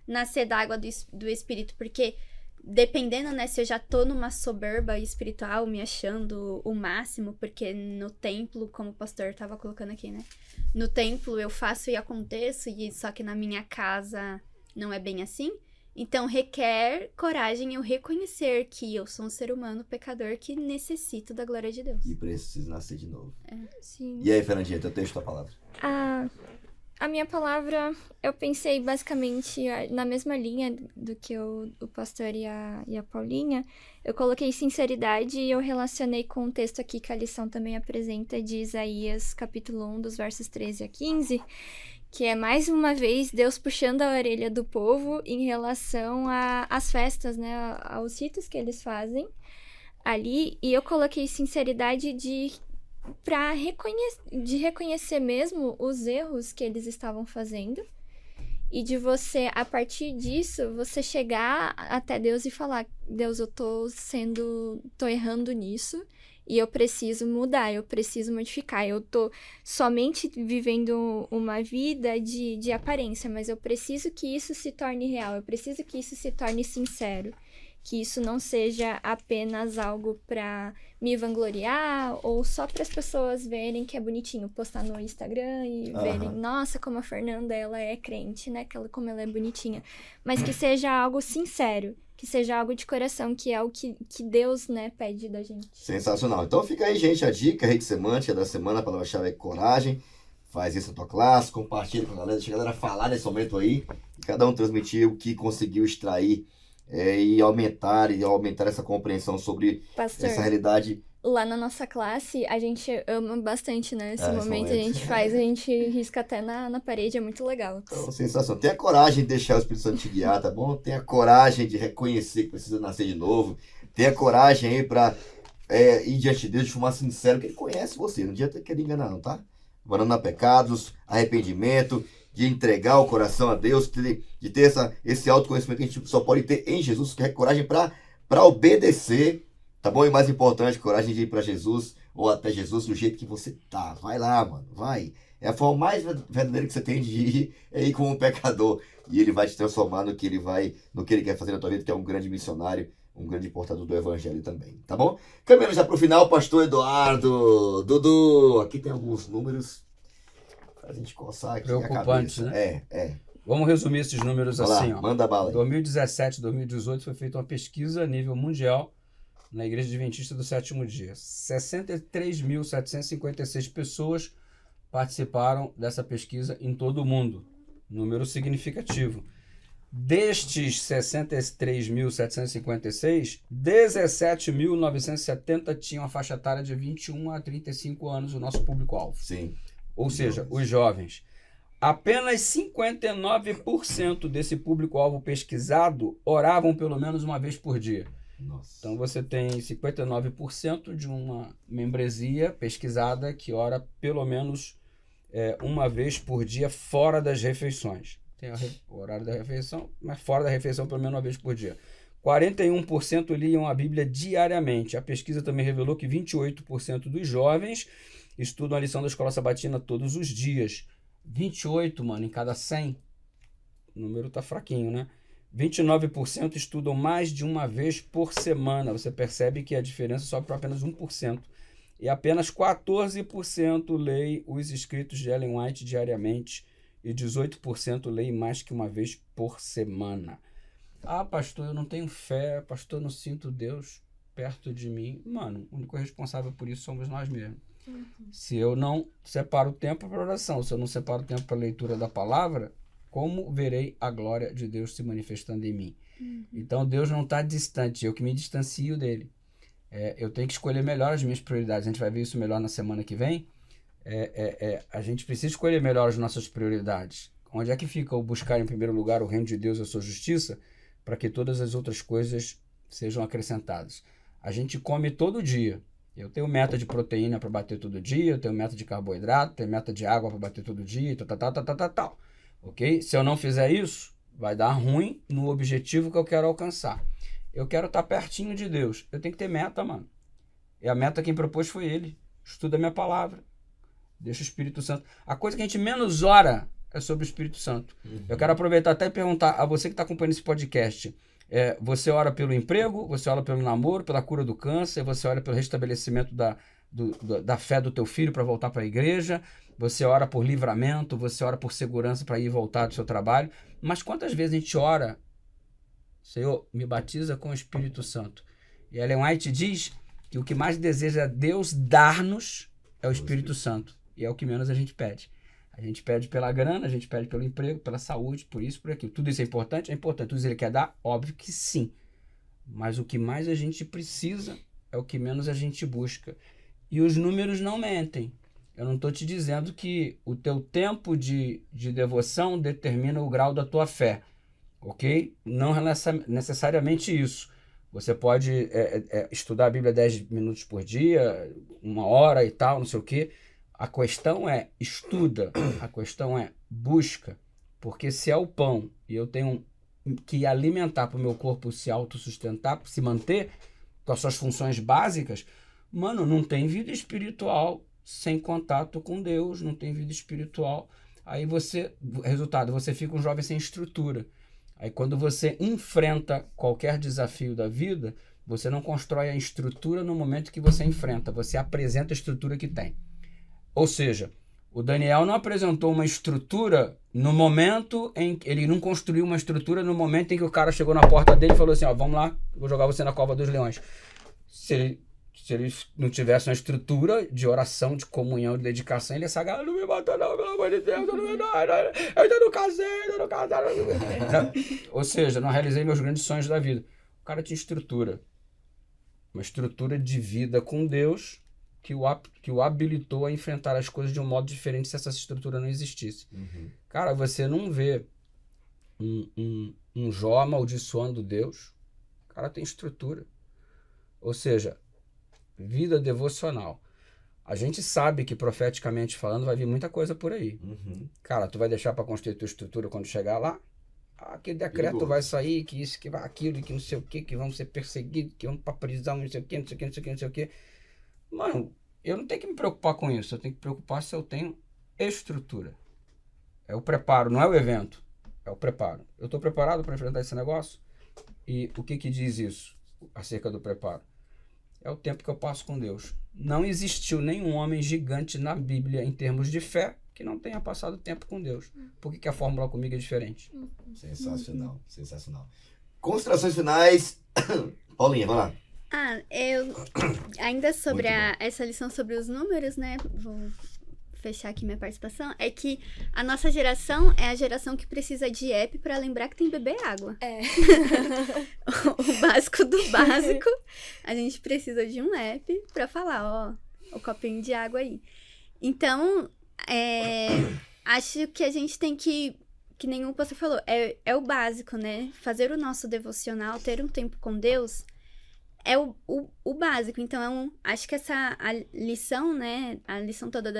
nascer da água do Espírito, porque dependendo, né, se eu já tô numa soberba espiritual, me achando o máximo, porque no templo, como o pastor tava colocando aqui, né, no templo eu faço e aconteço, e só que na minha casa não é bem assim. Então, requer coragem eu reconhecer que eu sou um ser humano pecador que necessito da glória de Deus. E preciso nascer de novo. Sim. E aí, Fernandinha, teu texto, tua palavra? A minha palavra, eu pensei basicamente na mesma linha do que o pastor e a Paulinha. Eu coloquei sinceridade e eu relacionei com um texto aqui que a lição também apresenta, de Isaías, capítulo 1, dos versos 13 a 15, que é mais uma vez Deus puxando a orelha do povo em relação às festas, né, aos ritos que eles fazem ali. E eu coloquei sinceridade de reconhecer mesmo os erros que eles estavam fazendo, e de você, a partir disso, você chegar até Deus e falar: Deus, eu tô errando nisso, e eu preciso mudar, eu preciso modificar, eu tô somente vivendo uma vida de aparência, mas eu preciso que isso se torne real, eu preciso que isso se torne sincero. que isso não seja apenas algo pra me vangloriar ou só para as pessoas verem que é bonitinho, postar no Instagram e verem, nossa, como a Fernanda, ela é crente, né, como ela é bonitinha, mas que seja algo sincero, que seja algo de coração, que é o que Deus, né, pede da gente. Sensacional. Então fica aí, gente, a dica, a rede semântica da semana, a palavra-chave é coragem. Faz isso na tua classe, compartilha com a galera, deixa a galera falar nesse momento aí, e cada um transmitir o que conseguiu extrair e aumentar essa compreensão sobre Pastor, essa realidade. lá na nossa classe, a gente ama bastante, né? Esse momento a gente risca até na parede, é muito legal. Então, sensação. Tenha coragem de deixar o Espírito Santo te guiar, tá bom? Tenha coragem de reconhecer que precisa nascer de novo. Tenha coragem aí pra ir diante de Deus de forma sincera, que Ele conhece você. Não adianta querer enganar, não, tá? Abandonar pecados, arrependimento, de entregar o coração a Deus, de ter esse autoconhecimento que a gente só pode ter em Jesus, que é coragem para obedecer, tá bom? E mais importante, coragem de ir para Jesus ou até Jesus do jeito que você tá. Vai lá, mano, vai. É a forma mais verdadeira que você tem de ir como um pecador. E Ele vai te transformar no que Ele quer fazer na tua vida, que é um grande missionário, um grande portador do evangelho também, tá bom? Caminhando já pro final, pastor Eduardo, Dudu, aqui tem alguns números pra gente coçar aqui preocupantes, a cabeça. Né? Vamos resumir esses números assim, ó. Manda bala aí. 2017, 2018 foi feita uma pesquisa a nível mundial na Igreja Adventista do Sétimo Dia. 63.756 pessoas participaram dessa pesquisa em todo o mundo. Número significativo. Destes 63.756, 17.970 tinham a faixa etária de 21 a 35 anos, o nosso público-alvo. Sim. Ou seja, os jovens. Apenas 59% desse público-alvo pesquisado oravam pelo menos uma vez por dia. Nossa. Então você tem 59% de uma membresia pesquisada que ora pelo menos uma vez por dia fora das refeições. Tem o horário da refeição, mas fora da refeição pelo menos uma vez por dia. 41% liam a Bíblia diariamente. A pesquisa também revelou que 28% dos jovens estudam a lição da escola sabatina todos os dias. 28, mano, em cada 100. O número tá fraquinho, né? 29% estudam mais de uma vez por semana. Você percebe que a diferença sobe para apenas 1%. E apenas 14% leem os escritos de Ellen White diariamente. E 18% leem mais que uma vez por semana. Ah, pastor, eu não tenho fé. Pastor, eu não sinto Deus perto de mim. Mano, o único responsável por isso somos nós mesmos. Se eu não separo o tempo para oração, se eu não separo o tempo para a leitura da palavra, como verei a glória de Deus se manifestando em mim? Então Deus não está distante, eu que me distancio dele. Eu tenho que escolher melhor as minhas prioridades. A gente vai ver isso melhor na semana que vem. A gente precisa escolher melhor as nossas prioridades. Onde é que fica o buscar em primeiro lugar o reino de Deus e a sua justiça, para que todas as outras coisas sejam acrescentadas? A gente come todo dia. Eu tenho meta de proteína para bater todo dia, eu tenho meta de carboidrato, tenho meta de água para bater todo dia, tal. Ok? Se eu não fizer isso, vai dar ruim no objetivo que eu quero alcançar. Eu quero estar pertinho de Deus. Eu tenho que ter meta, mano. E a meta quem propôs foi Ele. Estuda a minha palavra. Deixa o Espírito Santo. A coisa que a gente menos ora é sobre o Espírito Santo. Eu quero aproveitar até e perguntar a você que está acompanhando esse podcast. Você ora pelo emprego, você ora pelo namoro, pela cura do câncer, você ora pelo restabelecimento da fé do teu filho para voltar para a igreja, você ora por livramento, você ora por segurança para ir e voltar do seu trabalho. Mas quantas vezes a gente ora, Senhor, me batiza com o Espírito Santo? E Ellen White diz que o que mais deseja Deus dar-nos é o Espírito Santo. E é o que menos a gente pede. A gente pede pela grana, a gente pede pelo emprego, pela saúde, por isso, por aquilo. Tudo isso é importante? É importante. Tudo isso Ele quer dar? Óbvio que sim. Mas o que mais a gente precisa é o que menos a gente busca. E os números não mentem. Eu não estou te dizendo que o teu tempo de devoção determina o grau da tua fé. Ok? Não é necessariamente isso. Você pode estudar a Bíblia 10 minutos por dia, 1 hora e tal, não sei o quê. A questão é estuda, a questão é busca, porque se é o pão e eu tenho que alimentar para o meu corpo se autossustentar, se manter com as suas funções básicas, mano, não tem vida espiritual sem contato com Deus, não tem vida espiritual. Aí resultado, você fica um jovem sem estrutura. Aí quando você enfrenta qualquer desafio da vida, você não constrói a estrutura no momento que você enfrenta, você apresenta a estrutura que tem. Ou seja, o Daniel não apresentou uma estrutura no momento em que ele não construiu uma estrutura no momento em que o cara chegou na porta dele e falou assim, ó, vamos lá, eu vou jogar você na cova dos leões. Se ele não tivesse uma estrutura de oração, de comunhão, de dedicação, ele ia sagar, não me mata não, pelo amor de Deus, eu ainda não casei. Ou seja, não realizei meus grandes sonhos da vida. O cara tinha estrutura. Uma estrutura de vida com Deus que o habilitou a enfrentar as coisas de um modo diferente se essa estrutura não existisse. Uhum. Cara, você não vê um Jó amaldiçoando Deus. O cara tem estrutura. Ou seja, vida devocional. A gente sabe que, profeticamente falando, vai vir muita coisa por aí. Uhum. Cara, tu vai deixar para construir tua estrutura quando chegar lá? Aquele decreto Perigoso. vai sair, que isso, que vai aquilo, que não sei o que vão ser perseguidos, que vão pra prisão, não sei o que, não sei o que, não sei o que, não sei o que. Mano, eu não tenho que me preocupar com isso. Eu tenho que me preocupar se eu tenho estrutura. É o preparo, não é o evento. É o preparo. Eu estou preparado para enfrentar esse negócio? E o que diz isso acerca do preparo? É o tempo que eu passo com Deus. Não existiu nenhum homem gigante na Bíblia em termos de fé que não tenha passado tempo com Deus. Por que a fórmula comigo é diferente? Sensacional, sensacional. Considerações finais. Paulinha, vai lá. Eu ainda sobre Muito bom. essa lição sobre os números, né? Vou fechar aqui minha participação. É que a nossa geração é a geração que precisa de app pra lembrar que tem que beber água. É. O básico do básico. A gente precisa de um app pra falar, ó, o copinho de água aí. Então, acho que a gente tem que nem o pastor falou, é o básico, né? Fazer o nosso devocional, ter um tempo com Deus, é o básico. Então, acho que a lição, né? A lição toda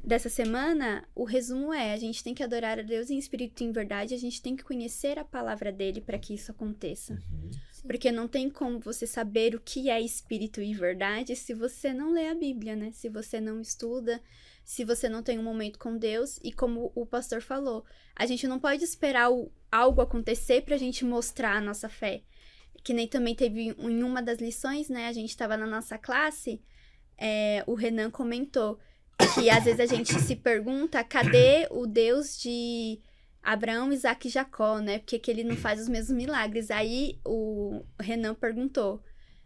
dessa semana, o resumo a gente tem que adorar a Deus em espírito e em verdade, a gente tem que conhecer a palavra dele para que isso aconteça. Uhum. Porque não tem como você saber o que é espírito e verdade se você não lê a Bíblia, né? Se você não estuda, se você não tem um momento com Deus. E como o pastor falou, a gente não pode esperar algo acontecer pra gente mostrar a nossa fé. Que nem também teve em uma das lições, né? A gente tava na nossa classe, o Renan comentou que às vezes a gente se pergunta, cadê o Deus de Abraão, Isaac e Jacó, né? Porque que ele não faz os mesmos milagres. Aí o Renan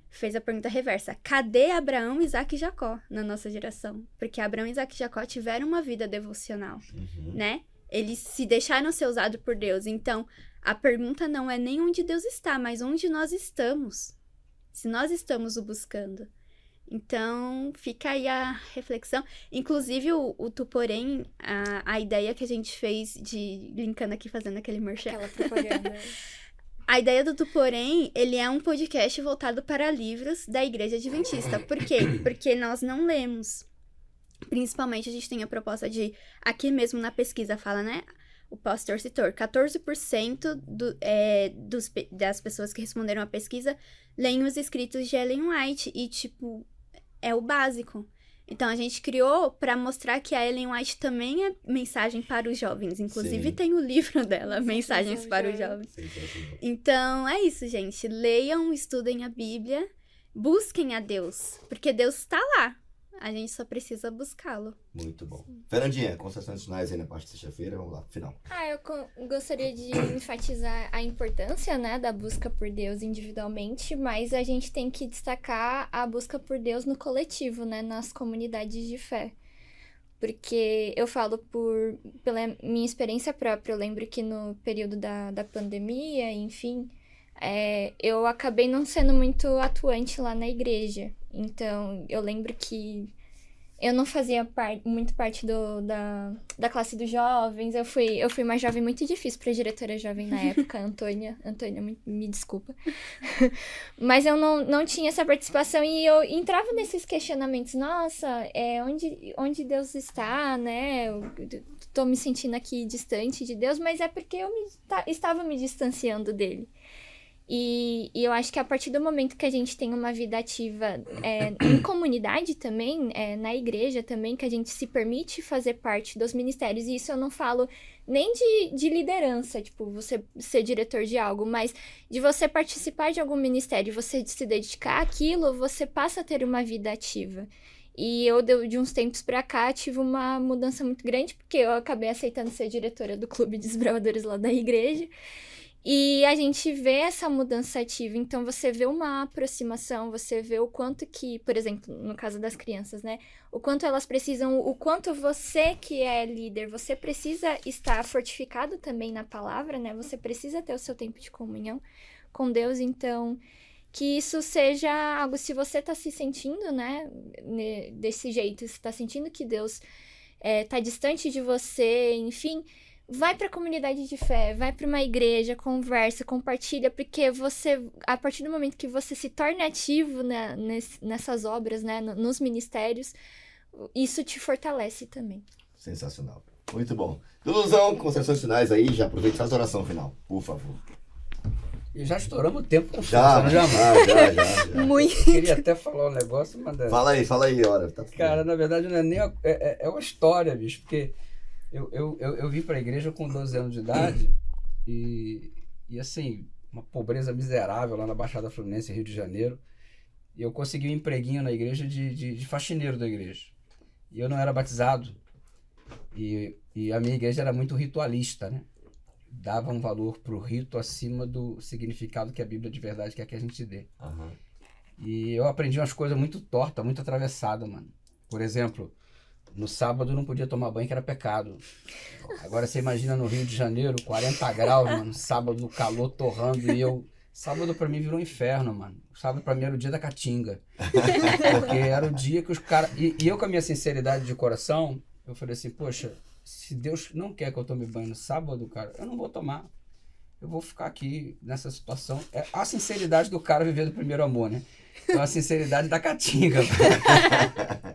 fez a pergunta reversa. Cadê Abraão, Isaac e Jacó na nossa geração? Porque Abraão, Isaac e Jacó tiveram uma vida devocional, né? Eles se deixaram ser usados por Deus. Então, a pergunta não é nem onde Deus está, mas onde nós estamos. Se nós estamos o buscando. Então, fica aí a reflexão. Inclusive, o Tuporém, a ideia que a gente fez de... Linkando aqui, fazendo aquele merchan. Aquela propaganda. A ideia do Tuporém, ele é um podcast voltado para livros da Igreja Adventista. Por quê? Porque nós não lemos. Principalmente, a gente tem a proposta de... Aqui mesmo na pesquisa fala, né? O pastor citou, 14% das pessoas que responderam à pesquisa leem os escritos de Ellen White. E, tipo, é o básico. Então, a gente criou para mostrar que a Ellen White também é mensagem para os jovens. Inclusive, Sim. tem o livro dela, Mensagens para os Jovens. Sensacional. Então, é isso, gente. Leiam, estudem a Bíblia, busquem a Deus, porque Deus está lá. A gente só precisa buscá-lo. Muito bom. Fernandinha, considerações finais aí na parte de sexta-feira. Vamos lá, final. Eu gostaria de enfatizar a importância, né, da busca por Deus individualmente, mas a gente tem que destacar a busca por Deus no coletivo, né, nas comunidades de fé. Porque eu falo pela minha experiência própria, eu lembro que no período da pandemia, enfim, eu acabei não sendo muito atuante lá na igreja. Então, eu lembro que eu não fazia muito parte da classe dos jovens. Eu fui uma jovem muito difícil para a diretora jovem na época, Antônia, me desculpa. Mas eu não tinha essa participação e eu entrava nesses questionamentos. Nossa, onde Deus está, né? Eu tô me sentindo aqui distante de Deus, mas é porque eu estava me distanciando dele. E eu acho que a partir do momento que a gente tem uma vida ativa em comunidade também, na igreja também, que a gente se permite fazer parte dos ministérios, e isso eu não falo nem de liderança, tipo, você ser diretor de algo, mas de você participar de algum ministério, você se dedicar àquilo, você passa a ter uma vida ativa. E eu, de uns tempos pra cá, tive uma mudança muito grande, porque eu acabei aceitando ser diretora do Clube de Desbravadores lá da igreja. E a gente vê essa mudança ativa, então você vê uma aproximação, você vê o quanto que, por exemplo, no caso das crianças, né? O quanto elas precisam, o quanto você que é líder, você precisa estar fortificado também na palavra, né? Você precisa ter o seu tempo de comunhão com Deus, então que isso seja algo, se você tá se sentindo, né, desse jeito, se tá sentindo que Deus tá distante de você, enfim, vai para a comunidade de fé, vai para uma igreja, conversa, compartilha, porque você, a partir do momento que você se torna ativo, né, nessas obras, né, nos ministérios, isso te fortalece também. Sensacional. Muito bom. Duduzão, considerações finais aí, já aproveita e faz a oração final, por favor. E já estouramos o tempo com Já. Muito. Eu queria até falar um negócio, mas... Fala aí, hora. Tá Cara, na verdade não é nem... É uma história, bicho, porque eu vim pra igreja com 12 anos de idade e assim, uma pobreza miserável lá na Baixada Fluminense, Rio de Janeiro. E eu consegui um empreguinho na igreja de faxineiro da igreja. E eu não era batizado. E a minha igreja era muito ritualista, né? Dava um valor pro rito acima do significado que a Bíblia de verdade quer que a gente dê. Uhum. E eu aprendi umas coisas muito tortas, muito atravessadas, mano. Por exemplo, no sábado não podia tomar banho, que era pecado. Agora você imagina no Rio de Janeiro, 40 graus, mano, sábado no calor torrando, e eu... Sábado pra mim virou um inferno, mano. Sábado pra mim era o dia da caatinga. Porque era o dia que os caras... E eu com a minha sinceridade de coração, eu falei assim, poxa, se Deus não quer que eu tome banho no sábado, cara, eu não vou tomar. Eu vou ficar aqui nessa situação. É a sinceridade do cara viver do primeiro amor, né? Então a sinceridade da caatinga.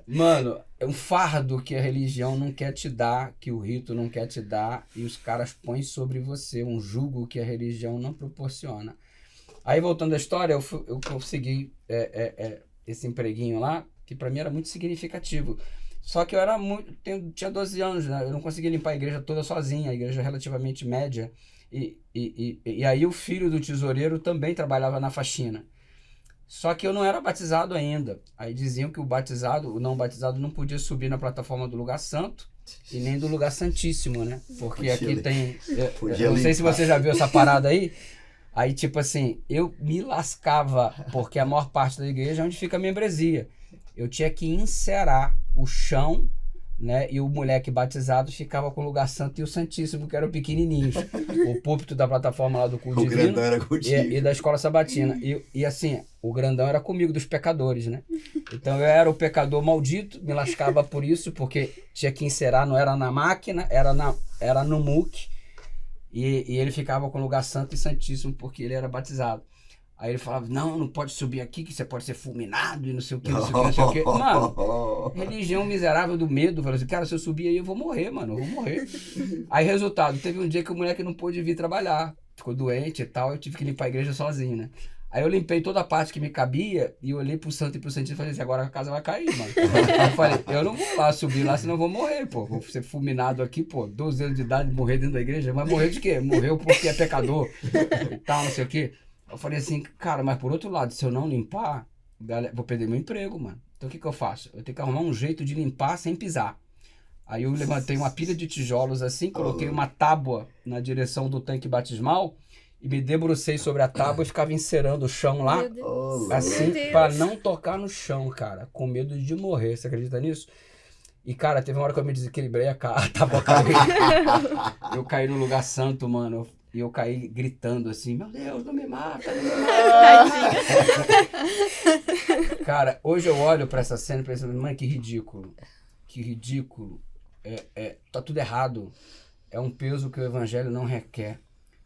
Mano, é um fardo que a religião não quer te dar, que o rito não quer te dar, e os caras põem sobre você um jugo que a religião não proporciona. Aí, voltando à história, eu consegui esse empreguinho lá, que pra mim era muito significativo. Só que eu era tinha 12 anos, né? Eu não conseguia limpar a igreja toda sozinha, a igreja relativamente média. E aí o filho do tesoureiro também trabalhava na faxina. Só que eu não era batizado ainda. Aí diziam que o não batizado não podia subir na plataforma do lugar santo e nem do lugar santíssimo, né? Porque aqui tem... Eu não sei se você já viu essa parada aí. Aí, tipo assim, eu me lascava, porque a maior parte da igreja é onde fica a membresia. Eu tinha que encerar o chão, né? E o moleque batizado ficava com o lugar santo e o santíssimo, que eram pequenininhos. O púlpito da plataforma lá do culto divino. O grandão era contigo. E da escola sabatina. E assim, o grandão era comigo, dos pecadores, né? Então eu era o pecador maldito, me lascava por isso, porque tinha que encerar, não era na máquina, era no muque. E ele ficava com o lugar santo e santíssimo, porque ele era batizado. Aí ele falava, não pode subir aqui, que você pode ser fulminado e não sei o que, não sei o que, não sei o que. Mano, religião miserável do medo. Falei assim, cara, se eu subir aí eu vou morrer, mano, eu vou morrer. Aí, resultado, teve um dia que o moleque não pôde vir trabalhar. Ficou doente e tal, eu tive que limpar a igreja sozinho, né? Aí eu limpei toda a parte que me cabia e olhei pro santo e pro santíssimo e falei assim, agora a casa vai cair, mano. Aí eu falei, eu não vou lá subir lá, senão eu vou morrer, pô. Vou ser fulminado aqui, pô, 12 anos de idade, morrer dentro da igreja. Mas morrer de quê? Morreu porque é pecador e tal, não sei o quê. Eu falei assim, cara, mas por outro lado, se eu não limpar, vou perder meu emprego, mano. Então o que eu faço? Eu tenho que arrumar um jeito de limpar sem pisar. Aí eu levantei uma pilha de tijolos assim, coloquei uma tábua na direção do tanque batismal e me debrucei sobre a tábua e ficava encerando o chão lá, assim, pra não tocar no chão, cara, com medo de morrer. Você acredita nisso? E, cara, teve uma hora que eu me desequilibrei, a tábua caiu. Eu caí no lugar santo, mano. E eu caí gritando assim, meu Deus, não me mata, não me mata. Cara, hoje eu olho pra essa cena e penso, mãe, que ridículo. Que ridículo. Tá tudo errado. É um peso que o evangelho não requer.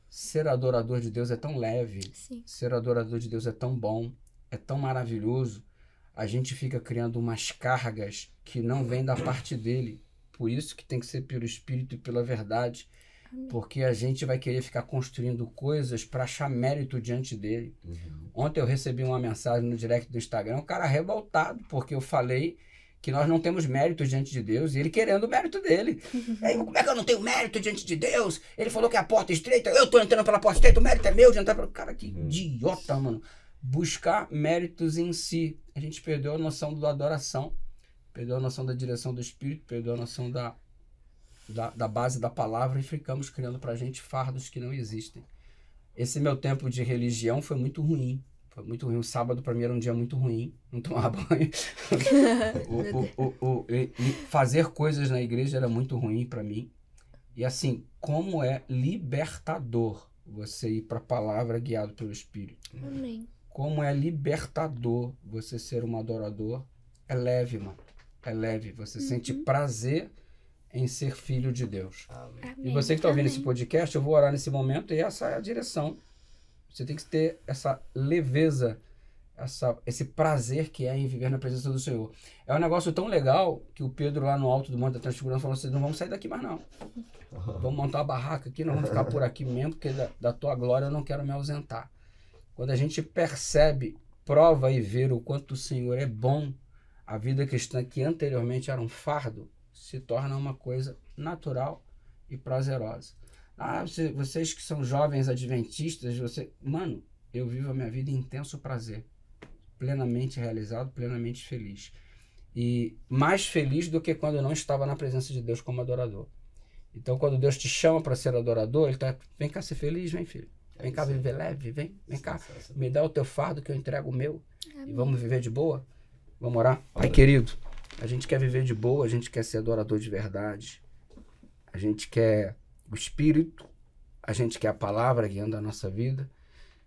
Ser adorador de Deus é tão leve. Sim. Ser adorador de Deus é tão bom. É tão maravilhoso. A gente fica criando umas cargas que não vêm da parte dele. Por isso que tem que ser pelo Espírito e pela verdade. Porque a gente vai querer ficar construindo coisas para achar mérito diante dele. Ontem eu recebi uma mensagem no direct do Instagram, um cara revoltado, porque eu falei que nós não temos mérito diante de Deus, e ele querendo o mérito dele. Como é que eu não tenho mérito diante de Deus? Ele falou que a porta é estreita, eu tô entrando pela porta estreita, o mérito é meu de entrar pela... Cara, que idiota, mano. Buscar méritos em si. A gente perdeu a noção da adoração, perdeu a noção da direção do Espírito, perdeu a noção da base da palavra e ficamos criando pra gente fardos que não existem. Esse meu tempo de religião foi muito ruim. Foi muito ruim. O sábado pra mim era um dia muito ruim. Não tomava banho. Fazer coisas na igreja era muito ruim pra mim. E assim, como é libertador você ir pra palavra guiado pelo Espírito. Amém. Como é libertador você ser um adorador. É leve, mano. É leve. Você sente prazer em ser filho de Deus. Amém. E você que está ouvindo esse podcast, eu vou orar nesse momento e essa é a direção. Você tem que ter essa leveza, esse prazer que é em viver na presença do Senhor. É um negócio tão legal que o Pedro lá no alto do Monte da Transfiguração falou assim, não vamos sair daqui mais não. Vamos montar uma barraca aqui, não vamos ficar por aqui mesmo, porque da tua glória eu não quero me ausentar. Quando a gente percebe, prova e vê o quanto o Senhor é bom, a vida cristã que anteriormente era um fardo, se torna uma coisa natural e prazerosa. Vocês que são jovens adventistas, mano, eu vivo a minha vida em intenso prazer, plenamente realizado, plenamente feliz. E mais feliz do que quando eu não estava na presença de Deus como adorador. Então, quando Deus te chama para ser adorador, ele tá, vem cá ser feliz, vem filho. Vem cá viver leve, vem cá, me dá o teu fardo que eu entrego o meu. E vamos viver de boa? Vamos orar? Pai querido, a gente quer viver de boa, a gente quer ser adorador de verdade. A gente quer o Espírito, a gente quer a palavra guiando a nossa vida.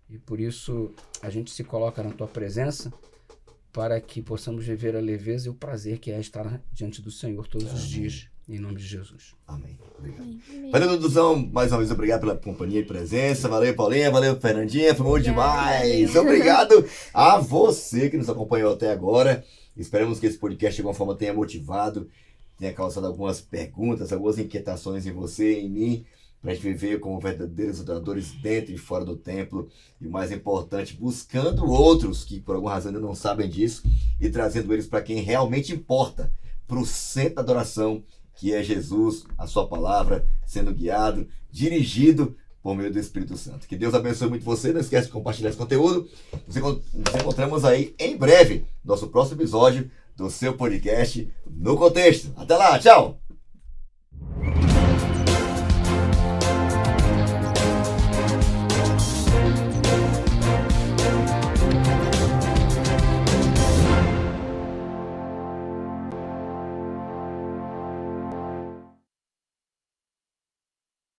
E por isso a gente se coloca na tua presença para que possamos viver a leveza e o prazer que é estar diante do Senhor todos os dias. Em nome de Jesus. Amém. Obrigado. Valeu, Duduzão. Mais uma vez, obrigado pela companhia e presença. Valeu, Paulinha. Valeu, Fernandinha. Foi bom demais. Obrigado a você que nos acompanhou até agora. Esperamos que esse podcast, de alguma forma, tenha motivado, tenha causado algumas perguntas, algumas inquietações em você e em mim, para a gente viver como verdadeiros adoradores dentro e fora do templo. E o mais importante, buscando outros que, por alguma razão, ainda não sabem disso e trazendo eles para quem realmente importa, para o centro da adoração, que é Jesus, a sua palavra, sendo guiado, dirigido por meio do Espírito Santo. Que Deus abençoe muito você, não esquece de compartilhar esse conteúdo. Nos encontramos aí em breve, no nosso próximo episódio do seu podcast No Contexto. Até lá, tchau!